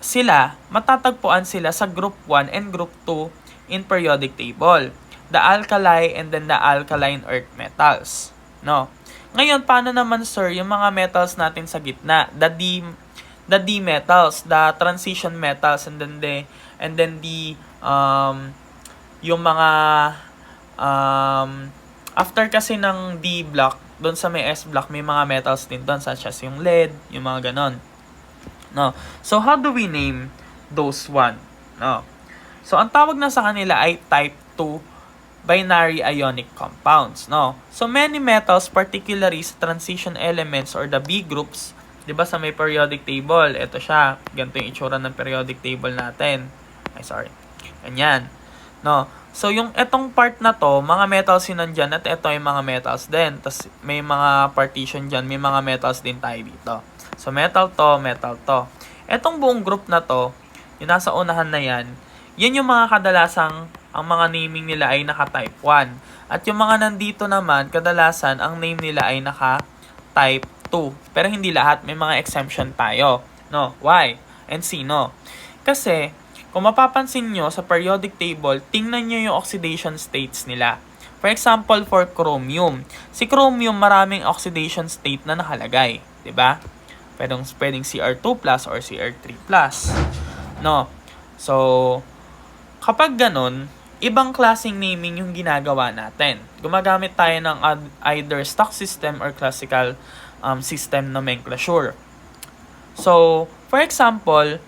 [SPEAKER 1] sila, matatagpuan sila sa group 1 and group 2 in periodic table. The alkali and then the alkaline earth metals. No? Ngayon, paano naman sir, yung mga metals natin sa gitna? The D metals, the transition metals, and then the yung mga after kasi ng D block, doon sa may S block, may mga metals din doon, such as yung lead, yung mga ganon. No. So, how do we name those one? No. So, ang tawag na sa kanila ay type 2 binary ionic compounds. No. So, many metals, particularly sa transition elements or the B groups, di ba sa may periodic table, ito siya, ganito yung itsura ng periodic table natin. Ganyan. No. So, yung etong part na to, mga metals yun nandyan at ito ay mga metals din. Tapos, may mga partition dyan, may mga metals din tayo dito. So, metal to, metal to. Etong buong group na to, yung nasa unahan na yan, yan yung mga kadalasang, ang mga naming nila ay naka-type 1. At yung mga nandito naman, kadalasan, ang name nila ay naka-type 2. Pero hindi lahat, may mga exemption tayo. No? Why? And sino? Kasi, kung mapapansin nyo sa periodic table, tingnan nyo yung oxidation states nila. For example, for chromium. Si chromium, maraming oxidation state na nakalagay. Diba? Pwedeng Cr2 plus or Cr3 plus. No? So, kapag ganun, ibang klaseng naming yung ginagawa natin. Gumagamit tayo ng either stock system or classical system nomenclature. So, for example,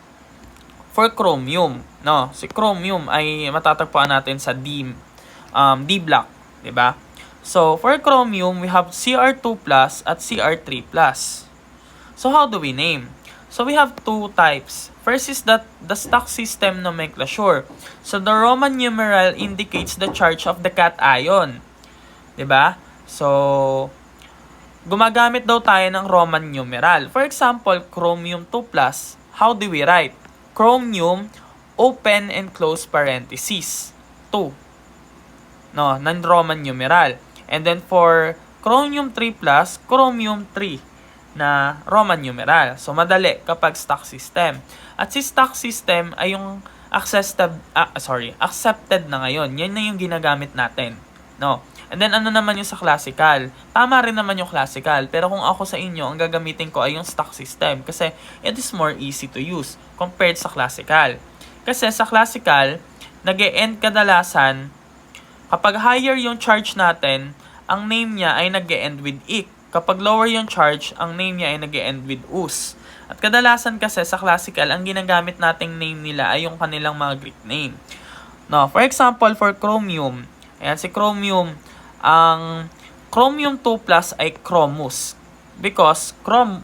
[SPEAKER 1] for chromium, no, si chromium ay matatagpuan natin sa D block, 'di ba? So, for chromium, we have Cr2 plus at Cr3 plus. So, how do we name? So, we have two types. First is the stock system nomenclature. So, the Roman numeral indicates the charge of the cation, 'di ba? So, gumagamit daw tayo ng Roman numeral. For example, chromium 2 plus, how do we write? Chromium, open and close parentheses, 2. No, non-Roman numeral. And then for chromium 3 plus, chromium 3 na Roman numeral. So, madali kapag stock system. At si stock system ay yung accepted na ngayon. Yan na yung ginagamit natin. No. And then, ano naman yung sa classical? Tama rin naman yung classical. Pero kung ako sa inyo, ang gagamitin ko ay yung stock system. Kasi it is more easy to use compared sa classical. Kasi sa classical, nag-e-end kadalasan, kapag higher yung charge natin, ang name niya ay nag-e-end with ik. Kapag lower yung charge, ang name niya ay nag-e-end with us. At kadalasan kasi sa classical, ang ginagamit nating name nila ay yung kanilang mga Greek name. No, for example, for chromium, ayan si chromium, ang chromium 2 plus ay chromus because chromium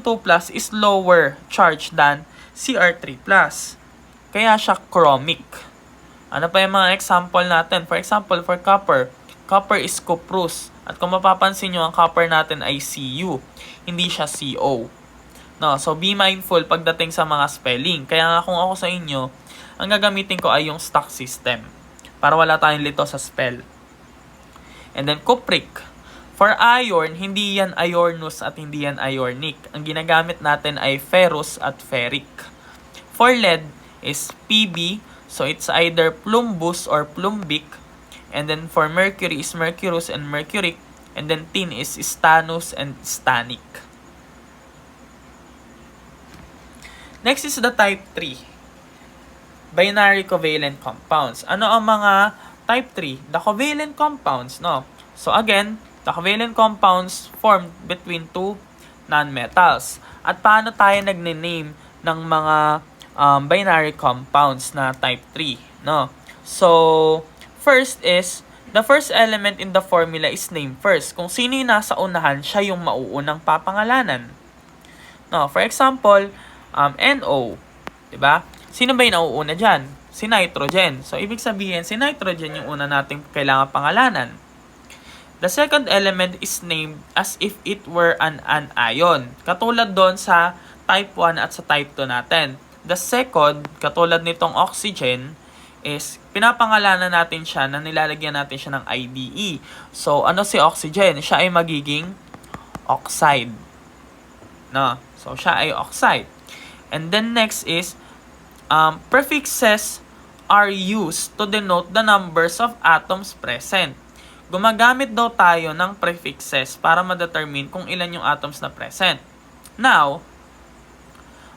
[SPEAKER 1] 2 plus is lower charge than Cr3 plus. Kaya siya chromic. Ano pa yung mga example natin? For example, for copper, copper is cuprous. At kung mapapansin nyo, ang copper natin ay Cu, hindi siya Co. No, so be mindful pagdating sa mga spelling. Kaya nga kung ako sa inyo, ang gagamitin ko ay yung stock system para wala tayong lito sa spell. And then cupric. For iron, hindi yan ironous at hindi yan ionic. Ang ginagamit natin ay ferrous at ferric. For lead is Pb, So, it's either plumbous or plumbic. And then, for mercury is mercurous and mercuric. And then, tin is stannous and stannic. Next is the type 3. Binary covalent compounds. Ano ang mga type 3? The covalent compounds, no? So, again, the covalent compounds formed between two nonmetals. At paano tayo nagne-name ng mga binary compounds na type 3, no? So, first is, the first element in the formula is named first. Kung sino yung nasa unahan, siya yung mauunang papangalanan. No, for example, NO, 'di ba? Sino ba yung nauuna diyan? Si nitrogen. So, ibig sabihin, si nitrogen yung una nating kailangan pangalanan. The second element is named as if it were an anion. Katulad doon sa type 1 at sa type 2 natin. The second, katulad nitong oxygen, is pinapangalanan natin siya na nilalagyan natin siya ng IDE. So, ano si oxygen? Siya ay magiging oxide. No? So, siya ay oxide. And then next is, prefixes are used to denote the numbers of atoms present. Gumagamit daw tayo ng prefixes para ma-determine kung ilan yung atoms na present. Now,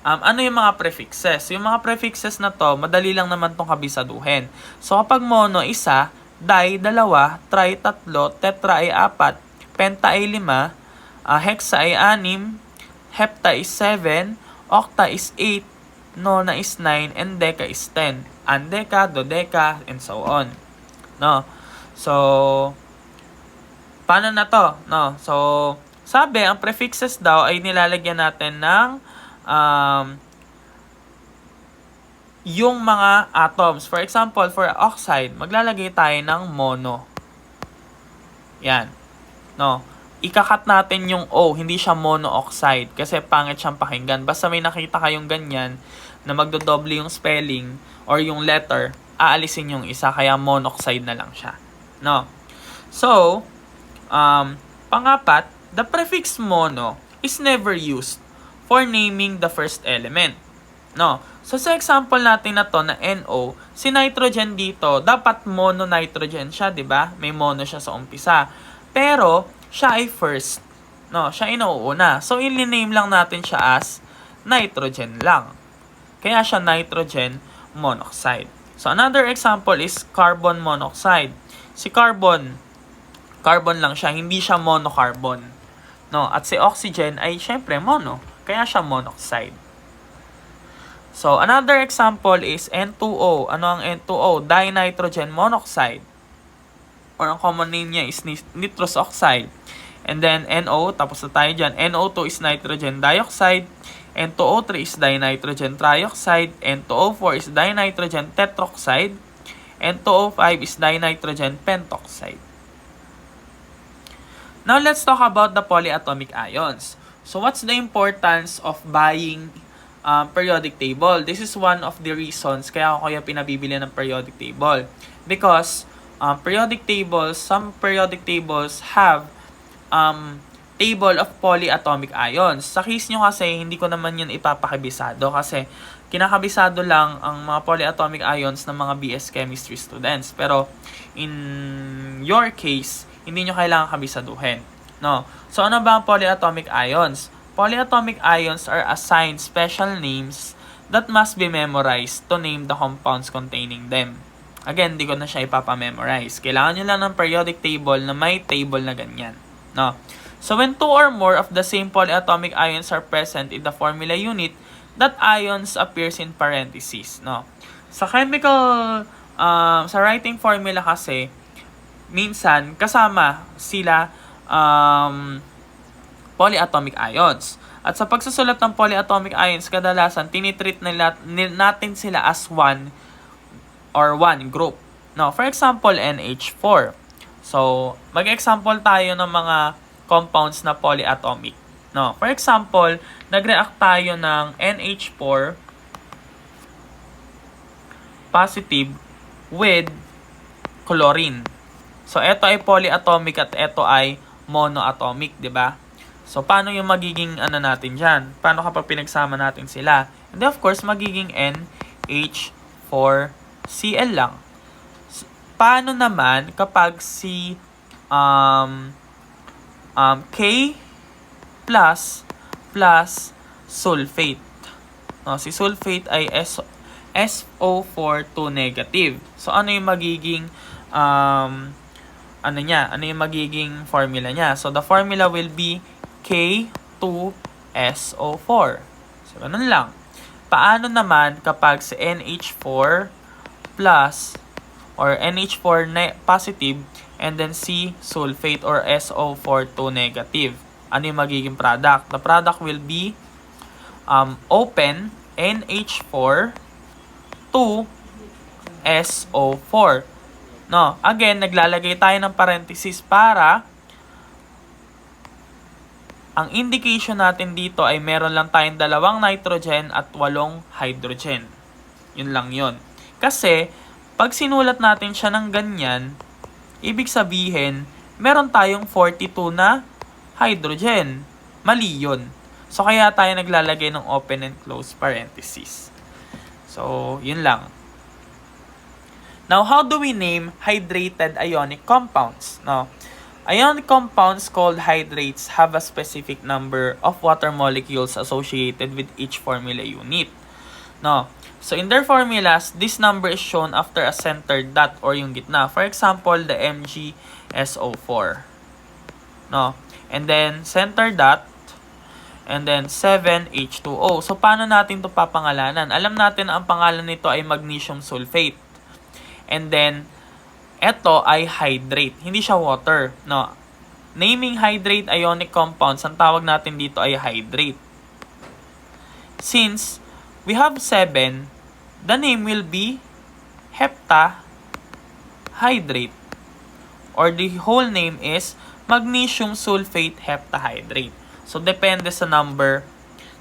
[SPEAKER 1] ano yung mga prefixes? Yung mga prefixes na to, madali lang naman tong kabisaduhin. So, kapag mono, isa, di, dalawa, tri, tatlo, tetra ay 4, penta ay 5, hexa ay 6, hepta is 7, octa is 8, nona is 9, and deca is 10. Andeca, dodeca, and so on. No? So, paano na to? No? So, sabi, ang prefixes daw ay nilalagyan natin ng yung mga atoms. For example, for oxide, maglalagay tayo ng mono. Yan. No? Ikakat natin yung O, hindi siya monooxide kasi pangit siyang pakinggan. Basta may nakita kayong ganyan na magdodoble yung spelling or yung letter, aalisin yung isa, kaya monoxide na lang siya. No? So, pangapat, the prefix mono is never used for naming the first element. No? So, sa example natin na to na NO, si nitrogen dito, dapat mononitrogen siya, di ba? May mono siya sa umpisa. Pero, siya ay first. No, siya ay nauuna. So, i-name lang natin siya as nitrogen lang. Kaya siya nitrogen monoxide. So, another example is carbon monoxide. Si carbon lang siya, hindi siya monocarbon. No, at si oxygen ay syempre mono. Kaya siya monoxide. So, another example is N2O. Ano ang N2O? Dinitrogen monoxide. Or ang common name niya is nitrous oxide. And then NO, tapos na tayo dyan. NO2 is nitrogen dioxide. N2O3 is dinitrogen trioxide. N2O4 is dinitrogen tetroxide. N2O5 is dinitrogen pentoxide. Now, let's talk about the polyatomic ions. So, what's the importance of buying periodic table? This is one of the reasons kaya ako kaya pinabibili ng periodic table. Because some periodic tables have table of polyatomic ions. Sa case nyo kasi, hindi ko naman yun ipapakabisado kasi kinakabisado lang ang mga polyatomic ions ng mga BS Chemistry students. Pero, in your case, hindi nyo kailangan kabisaduhin. No? So, ano ba ang polyatomic ions? Polyatomic ions are assigned special names that must be memorized to name the compounds containing them. Again, di ko na siya ipapamemorize. Kailangan nyo lang ng periodic table na may table na ganyan. No? So, when two or more of the same polyatomic ions are present in the formula unit, that ions appears in parentheses. No? Sa chemical, sa writing formula kasi, minsan, kasama sila polyatomic ions. At sa pagsusulat ng polyatomic ions, kadalasan, tinitreat natin sila as one group. No, for example, NH4. So, mag-example tayo ng mga compounds na polyatomic. No, for example, nag-react tayo ng NH4 positive with chlorine. So, ito ay polyatomic at ito ay monoatomic, di ba? So, paano yung magiging natin dyan? Paano kapag pinagsama natin sila? And then, of course, magiging NH4 Cl lang. Paano naman kapag si K plus sulfate? No, si sulfate ay SO4 negative. So, ano yung magiging ano yung magiging formula niya? So, the formula will be K2SO4. So, ganun lang. Paano naman kapag si NH4 plus or NH4 positive and then C sulfate or SO4 negative? Ano yung magiging product? The product will be open NH4 to SO4. No, again, naglalagay tayo ng parenthesis para ang indication natin dito ay meron lang tayong 2 nitrogen at 8 hydrogen. Yun lang yun. Kasi, pag sinulat natin siya ng ganyan, ibig sabihin, meron tayong 42 na hydrogen. Mali yun. So, kaya tayo naglalagay ng open and close parenthesis. So, yun lang. Now, how do we name hydrated ionic compounds? No, ionic compounds called hydrates have a specific number of water molecules associated with each formula unit. No, so in their formulas, this number is shown after a centered dot or yung gitna. For example, the MgSO4. No, and then center dot, and then 7H2O. So, paano natin ito papangalanan? Alam natin na ang pangalan nito ay magnesium sulfate. And then, ito ay hydrate. Hindi siya water. No. Naming hydrate ionic compounds, ang tawag natin dito ay hydrate. Since we have 7, the name will be heptahydrate. Or the whole name is magnesium sulfate heptahydrate. So, depende sa number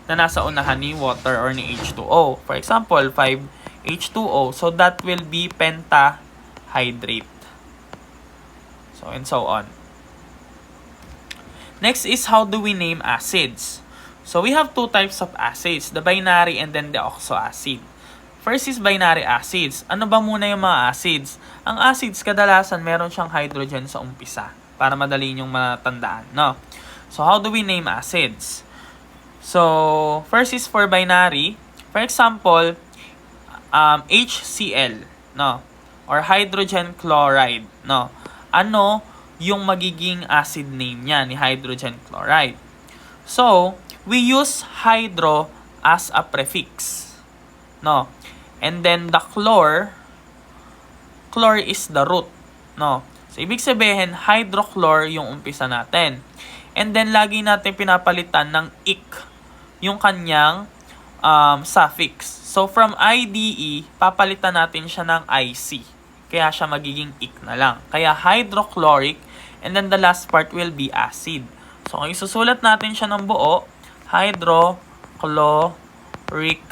[SPEAKER 1] na nasa unahan ni water or ni H2O. For example, 5H2O. So, that will be pentahydrate. So, and so on. Next is how do we name acids? So, we have 2 types of acids. The binary and then the oxoacid. First is binary acids. Ano ba muna yung mga acids? Ang acids, kadalasan meron siyang hydrogen sa umpisa. Para madali nyong matandaan, no? So, how do we name acids? So, first is for binary. For example, HCl, no? Or hydrogen chloride, no? Ano yung magiging acid name niya ni hydrogen chloride? So, we use hydro as a prefix, no? And then the chlor is the root, no? So, ibig sabihin, hydrochlor yung umpisa natin. And then, lagi natin pinapalitan ng ik, yung kanyang suffix. So, from IDE, papalitan natin siya ng IC. Kaya siya magiging ik na lang. Kaya hydrochloric, and then the last part will be acid. So, kung isusulat natin siya ng buo, hydrochloric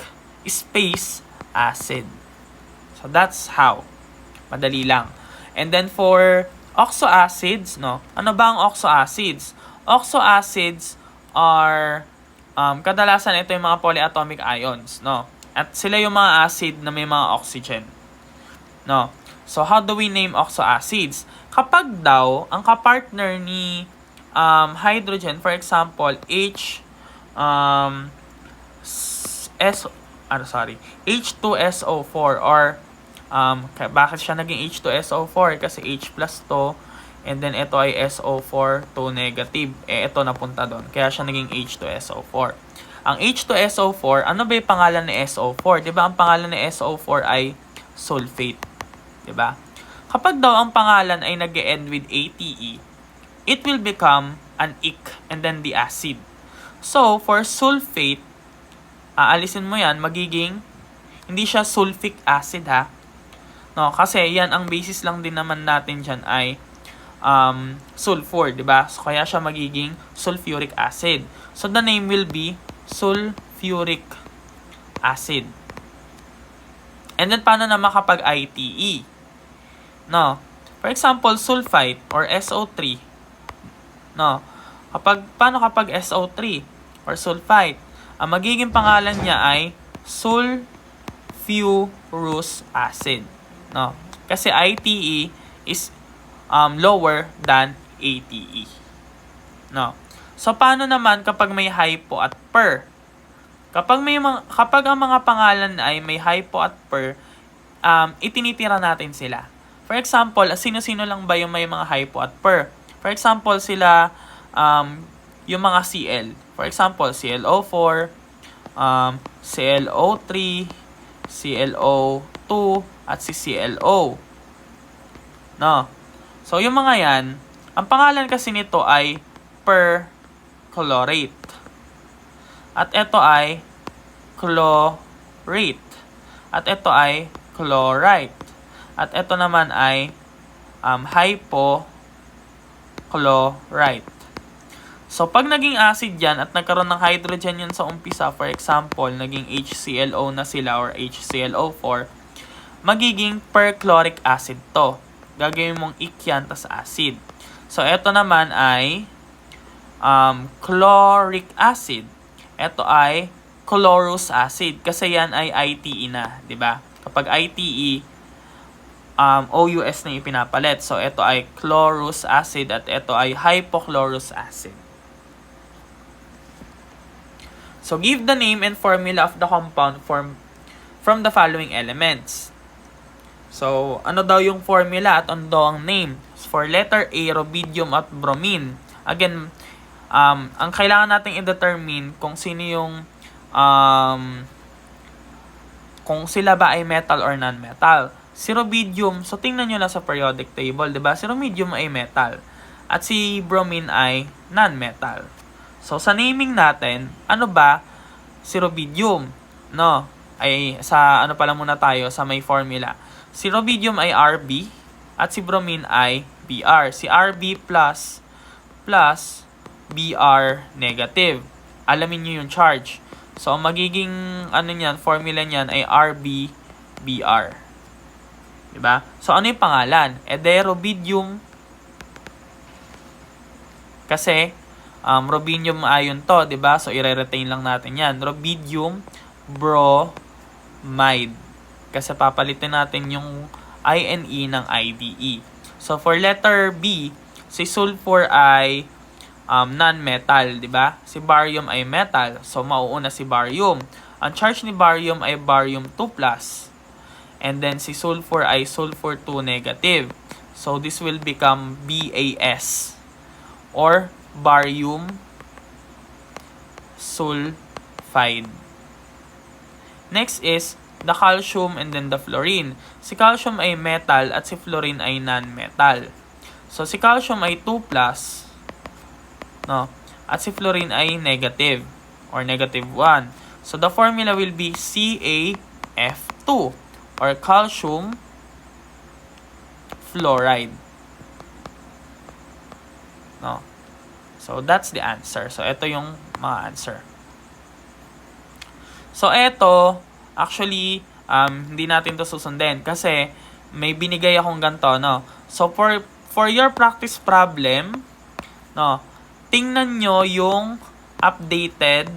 [SPEAKER 1] space acid. So, that's how. Madali lang. And then, for oxoacids, no? Ano ba ang oxoacids? Oxoacids are, kadalasan ito yung mga polyatomic ions, no? At sila yung mga acid na may mga oxygen, no? So, how do we name oxoacids? Kapag daw, ang kapartner ni hydrogen, for example, H2SO4 or bakit siya naging H2SO4? Kasi H plus to, and then ito ay SO4 negative. Ito napunta doon. Kaya siya naging H2SO4. Ang H2SO4, ano ba yung pangalan ni SO4? Diba ang pangalan ni SO4 ay sulfate. Diba? Kapag daw ang pangalan ay nag-end with ATE, it will become an ik and then the acid. So, for sulfate, aalisin mo yan, magiging, hindi siya sulfic acid ha. No, kasi yan ang basis lang din naman natin dyan ay sulfur, di ba? So, kaya siya magiging sulfuric acid. So, the name will be sulfuric acid. And then, paano naman kapag ITE? No. For example, sulfite or SO3. No. Paano kapag SO3 or sulfite? Ang magiging pangalan niya ay sulfurous acid. No? Kasi ITE is lower than ATE. No? So, paano naman kapag may hypo at per? Kapag ang mga pangalan ay may hypo at per, itinitira natin sila. For example, sino-sino lang ba yung may mga hypo at per? For example, sila yung mga Cl. For example, ClO4, ClO3, ClO2, at si ClO. No? So, yung mga yan, ang pangalan kasi nito ay perchlorate. At ito ay chlorate. At ito ay chlorite. At ito naman ay hypochlorite. So, pag naging acid yan at nagkaroon ng hydrogen yan sa umpisa, for example, naging HClO na sila or HClO4, magiging perchloric acid to. Gagawin mong ik yan tas acid. So, ito naman ay chloric acid. Ito ay chlorous acid kasi yan ay ITE na, 'di ba? Kapag ITE, OUS na ipinapalit. So, ito ay chlorous acid at ito ay hypochlorous acid. So, give the name and formula of the compound from the following elements. So, ano daw yung formula at ano daw ang name? For letter A, rubidium at bromine. Again, ang kailangan nating i-determine kung sino yung kung sila ba ay metal or non-metal. Si rubidium, so tingnan nyo lang sa periodic table, 'di ba? Si rubidium ay metal at si bromine ay non-metal. So sa naming natin, ano ba si rubidium? No, ay sa ano pala muna tayo sa may formula. Si rubidium ay Rb at si bromine ay Br. Si Rb plus Br negative. Alamin niyo yung charge. So, ang magiging formula niyan ay RbBr. Diba? So, ano yung pangalan? Rubidium. Kasi, rubidium ion to, diba? So, i-retain lang natin yan. Rubidium bromide. Kasi papalitin natin yung INE ng IDE. So, for letter B, si sulfur ay non-metal, di ba? Si barium ay metal, so mauuna si barium. Ang charge ni barium ay barium 2+. And then si sulfur ay sulfur 2 negative. So this will become BAS or barium sulfide. Next is the calcium and then the fluorine. Si calcium ay metal at si fluorine ay non-metal. So si calcium ay 2+, no? At si fluorine ay negative or negative 1. So the formula will be CaF2 or calcium fluoride. No? So that's the answer. So ito yung mga answer. So ito, actually, hindi natin to susundin kasi may binigay akong ganito, no? So for your practice problem, no, tingnan nyo yung updated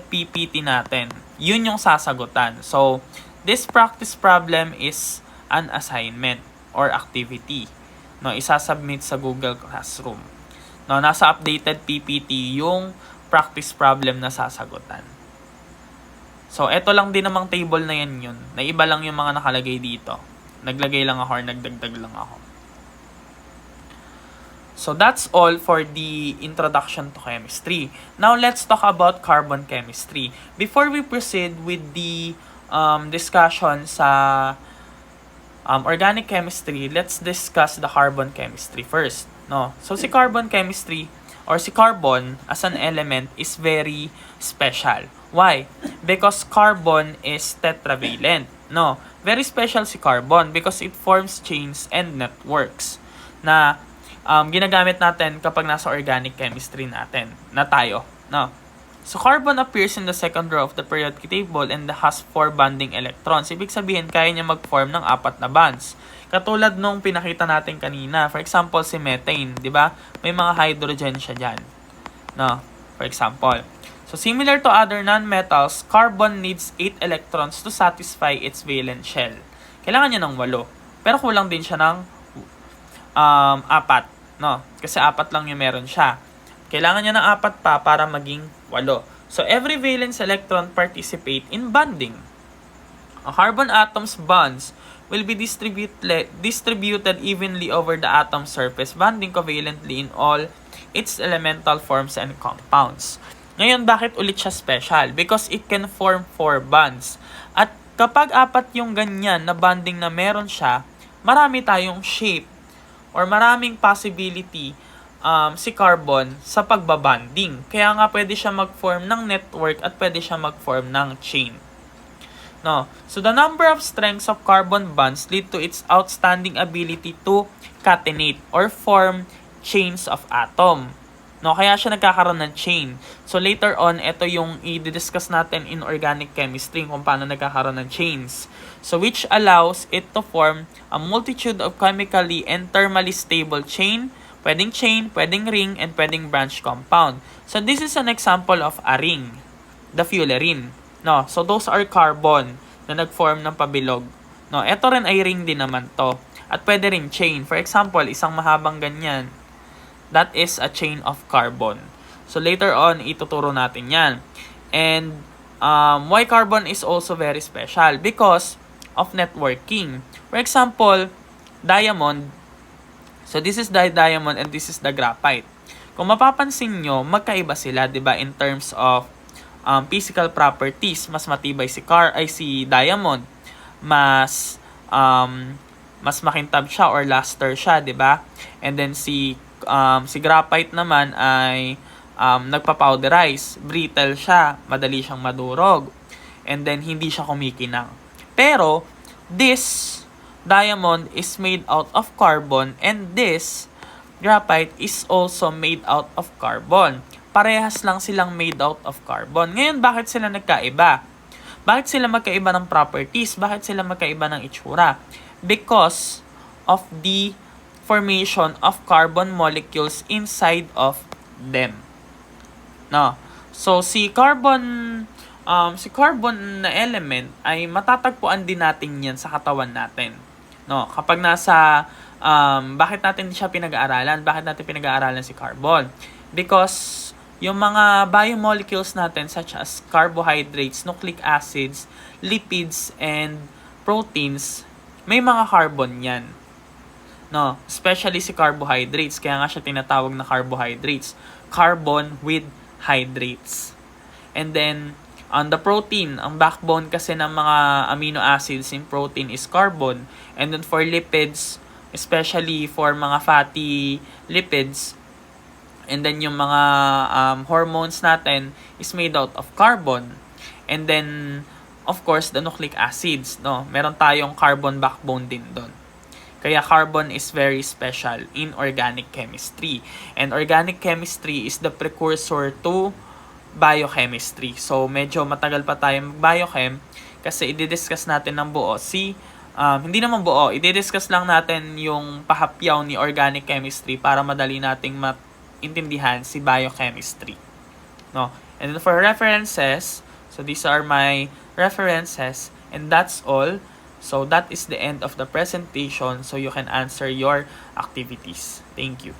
[SPEAKER 1] PPT natin. Yun yung sasagutan. So, this practice problem is an assignment or activity. No, isasubmit sa Google Classroom. No, nasa updated PPT yung practice problem na sasagutan. So, eto lang din namang table na yan yun. Naiba lang yung mga nakalagay dito. Naglagay lang ako or nagdagdag lang ako. So that's all for the introduction to chemistry. Now let's talk about carbon chemistry. Before we proceed with the discussion sa organic chemistry, let's discuss the carbon chemistry first. No? So si carbon chemistry or si carbon as an element is very special. Why? Because carbon is tetravalent. No, very special si carbon because it forms chains and networks na ginagamit natin kapag nasa organic chemistry natin na tayo, no? So carbon appears in the second row of the periodic table and has 4 bonding electrons. Ibig sabihin, kaya niya mag-form ng 4 na bonds. Katulad nung pinakita natin kanina, for example, si methane, di ba? May mga hydrogen siya diyan. No, for example. So similar to other nonmetals, carbon needs 8 electrons to satisfy its valence shell. Kailangan niya ng 8. Pero kulang din siya ng 4, no? Kasi 4 lang yung meron siya. Kailangan niya ng 4 pa para maging 8. So every valence electron participate in bonding. A carbon atom's bonds will be distributed evenly over the atom surface, bonding covalently in all its elemental forms and compounds. Ngayon, bakit ulit siya special? Because it can form 4 bonds. At kapag 4 yung ganyan na bonding na meron siya, marami tayong shape or maraming possibility si carbon sa pagbabanding. Kaya nga pwede siya mag-form ng network at pwede siya mag-form ng chain. No. So the number of strengths of carbon bonds lead to its outstanding ability to catenate or form chains of atom. No, kaya siya nagkakaroon ng chain. So later on, ito yung i-discuss natin in organic chemistry kung paano nagkakaroon ng chains. So which allows it to form a multitude of chemically and thermally stable chain, pwedeng ring, and pwedeng branch compound. So this is an example of a ring, the fullerene. No, so those are carbon na nag-form ng pabilog. No, ito rin ay ring din naman to. At pwede rin chain. For example, isang mahabang ganyan. That is a chain of carbon. So later on, ituturo natin yan. And why carbon is also very special? Because of networking. For example, diamond. So this is the diamond and this is the graphite. Kung mapapansin nyo, magkaiba sila, 'di ba, in terms of physical properties. Mas matibay si diamond. Mas makintab siya or luster siya, 'di ba? And then si graphite naman ay nagpa-powderize, brittle siya, madali siyang madurog. And then hindi siya kumikinang. Pero this diamond is made out of carbon and this graphite is also made out of carbon. Parehas lang silang made out of carbon. Ngayon, bakit sila nagkaiba? Bakit sila magkaiba ng properties? Bakit sila magkaiba ng itsura? Because of the formation of carbon molecules inside of them. No. So si carbon na element ay matatagpuan din natin 'yan sa katawan natin. No, kapag nasa bakit natin siya pinag-aaralan? Bakit natin pinag-aaralan si carbon? Because yung mga biomolecules natin such as carbohydrates, nucleic acids, lipids, and proteins, may mga carbon 'yan. No, especially si carbohydrates, kaya nga siya tinatawag na carbohydrates. Carbon with hydrates. And then on the protein, ang backbone kasi ng mga amino acids in protein is carbon. And then for lipids, especially for mga fatty lipids, and then yung mga hormones natin is made out of carbon. And then, of course, the nucleic acids, no? Meron tayong carbon backbone din doon. Kaya carbon is very special in organic chemistry. And organic chemistry is the precursor to biochemistry. So, medyo matagal pa tayo mag-biochem kasi i-discuss natin ng buo hindi naman buo, i-discuss lang natin yung pahapyaw ni organic chemistry para madali nating maintindihan si biochemistry. No? And then for references, so these are my references and that's all. So that is the end of the presentation so you can answer your activities. Thank you.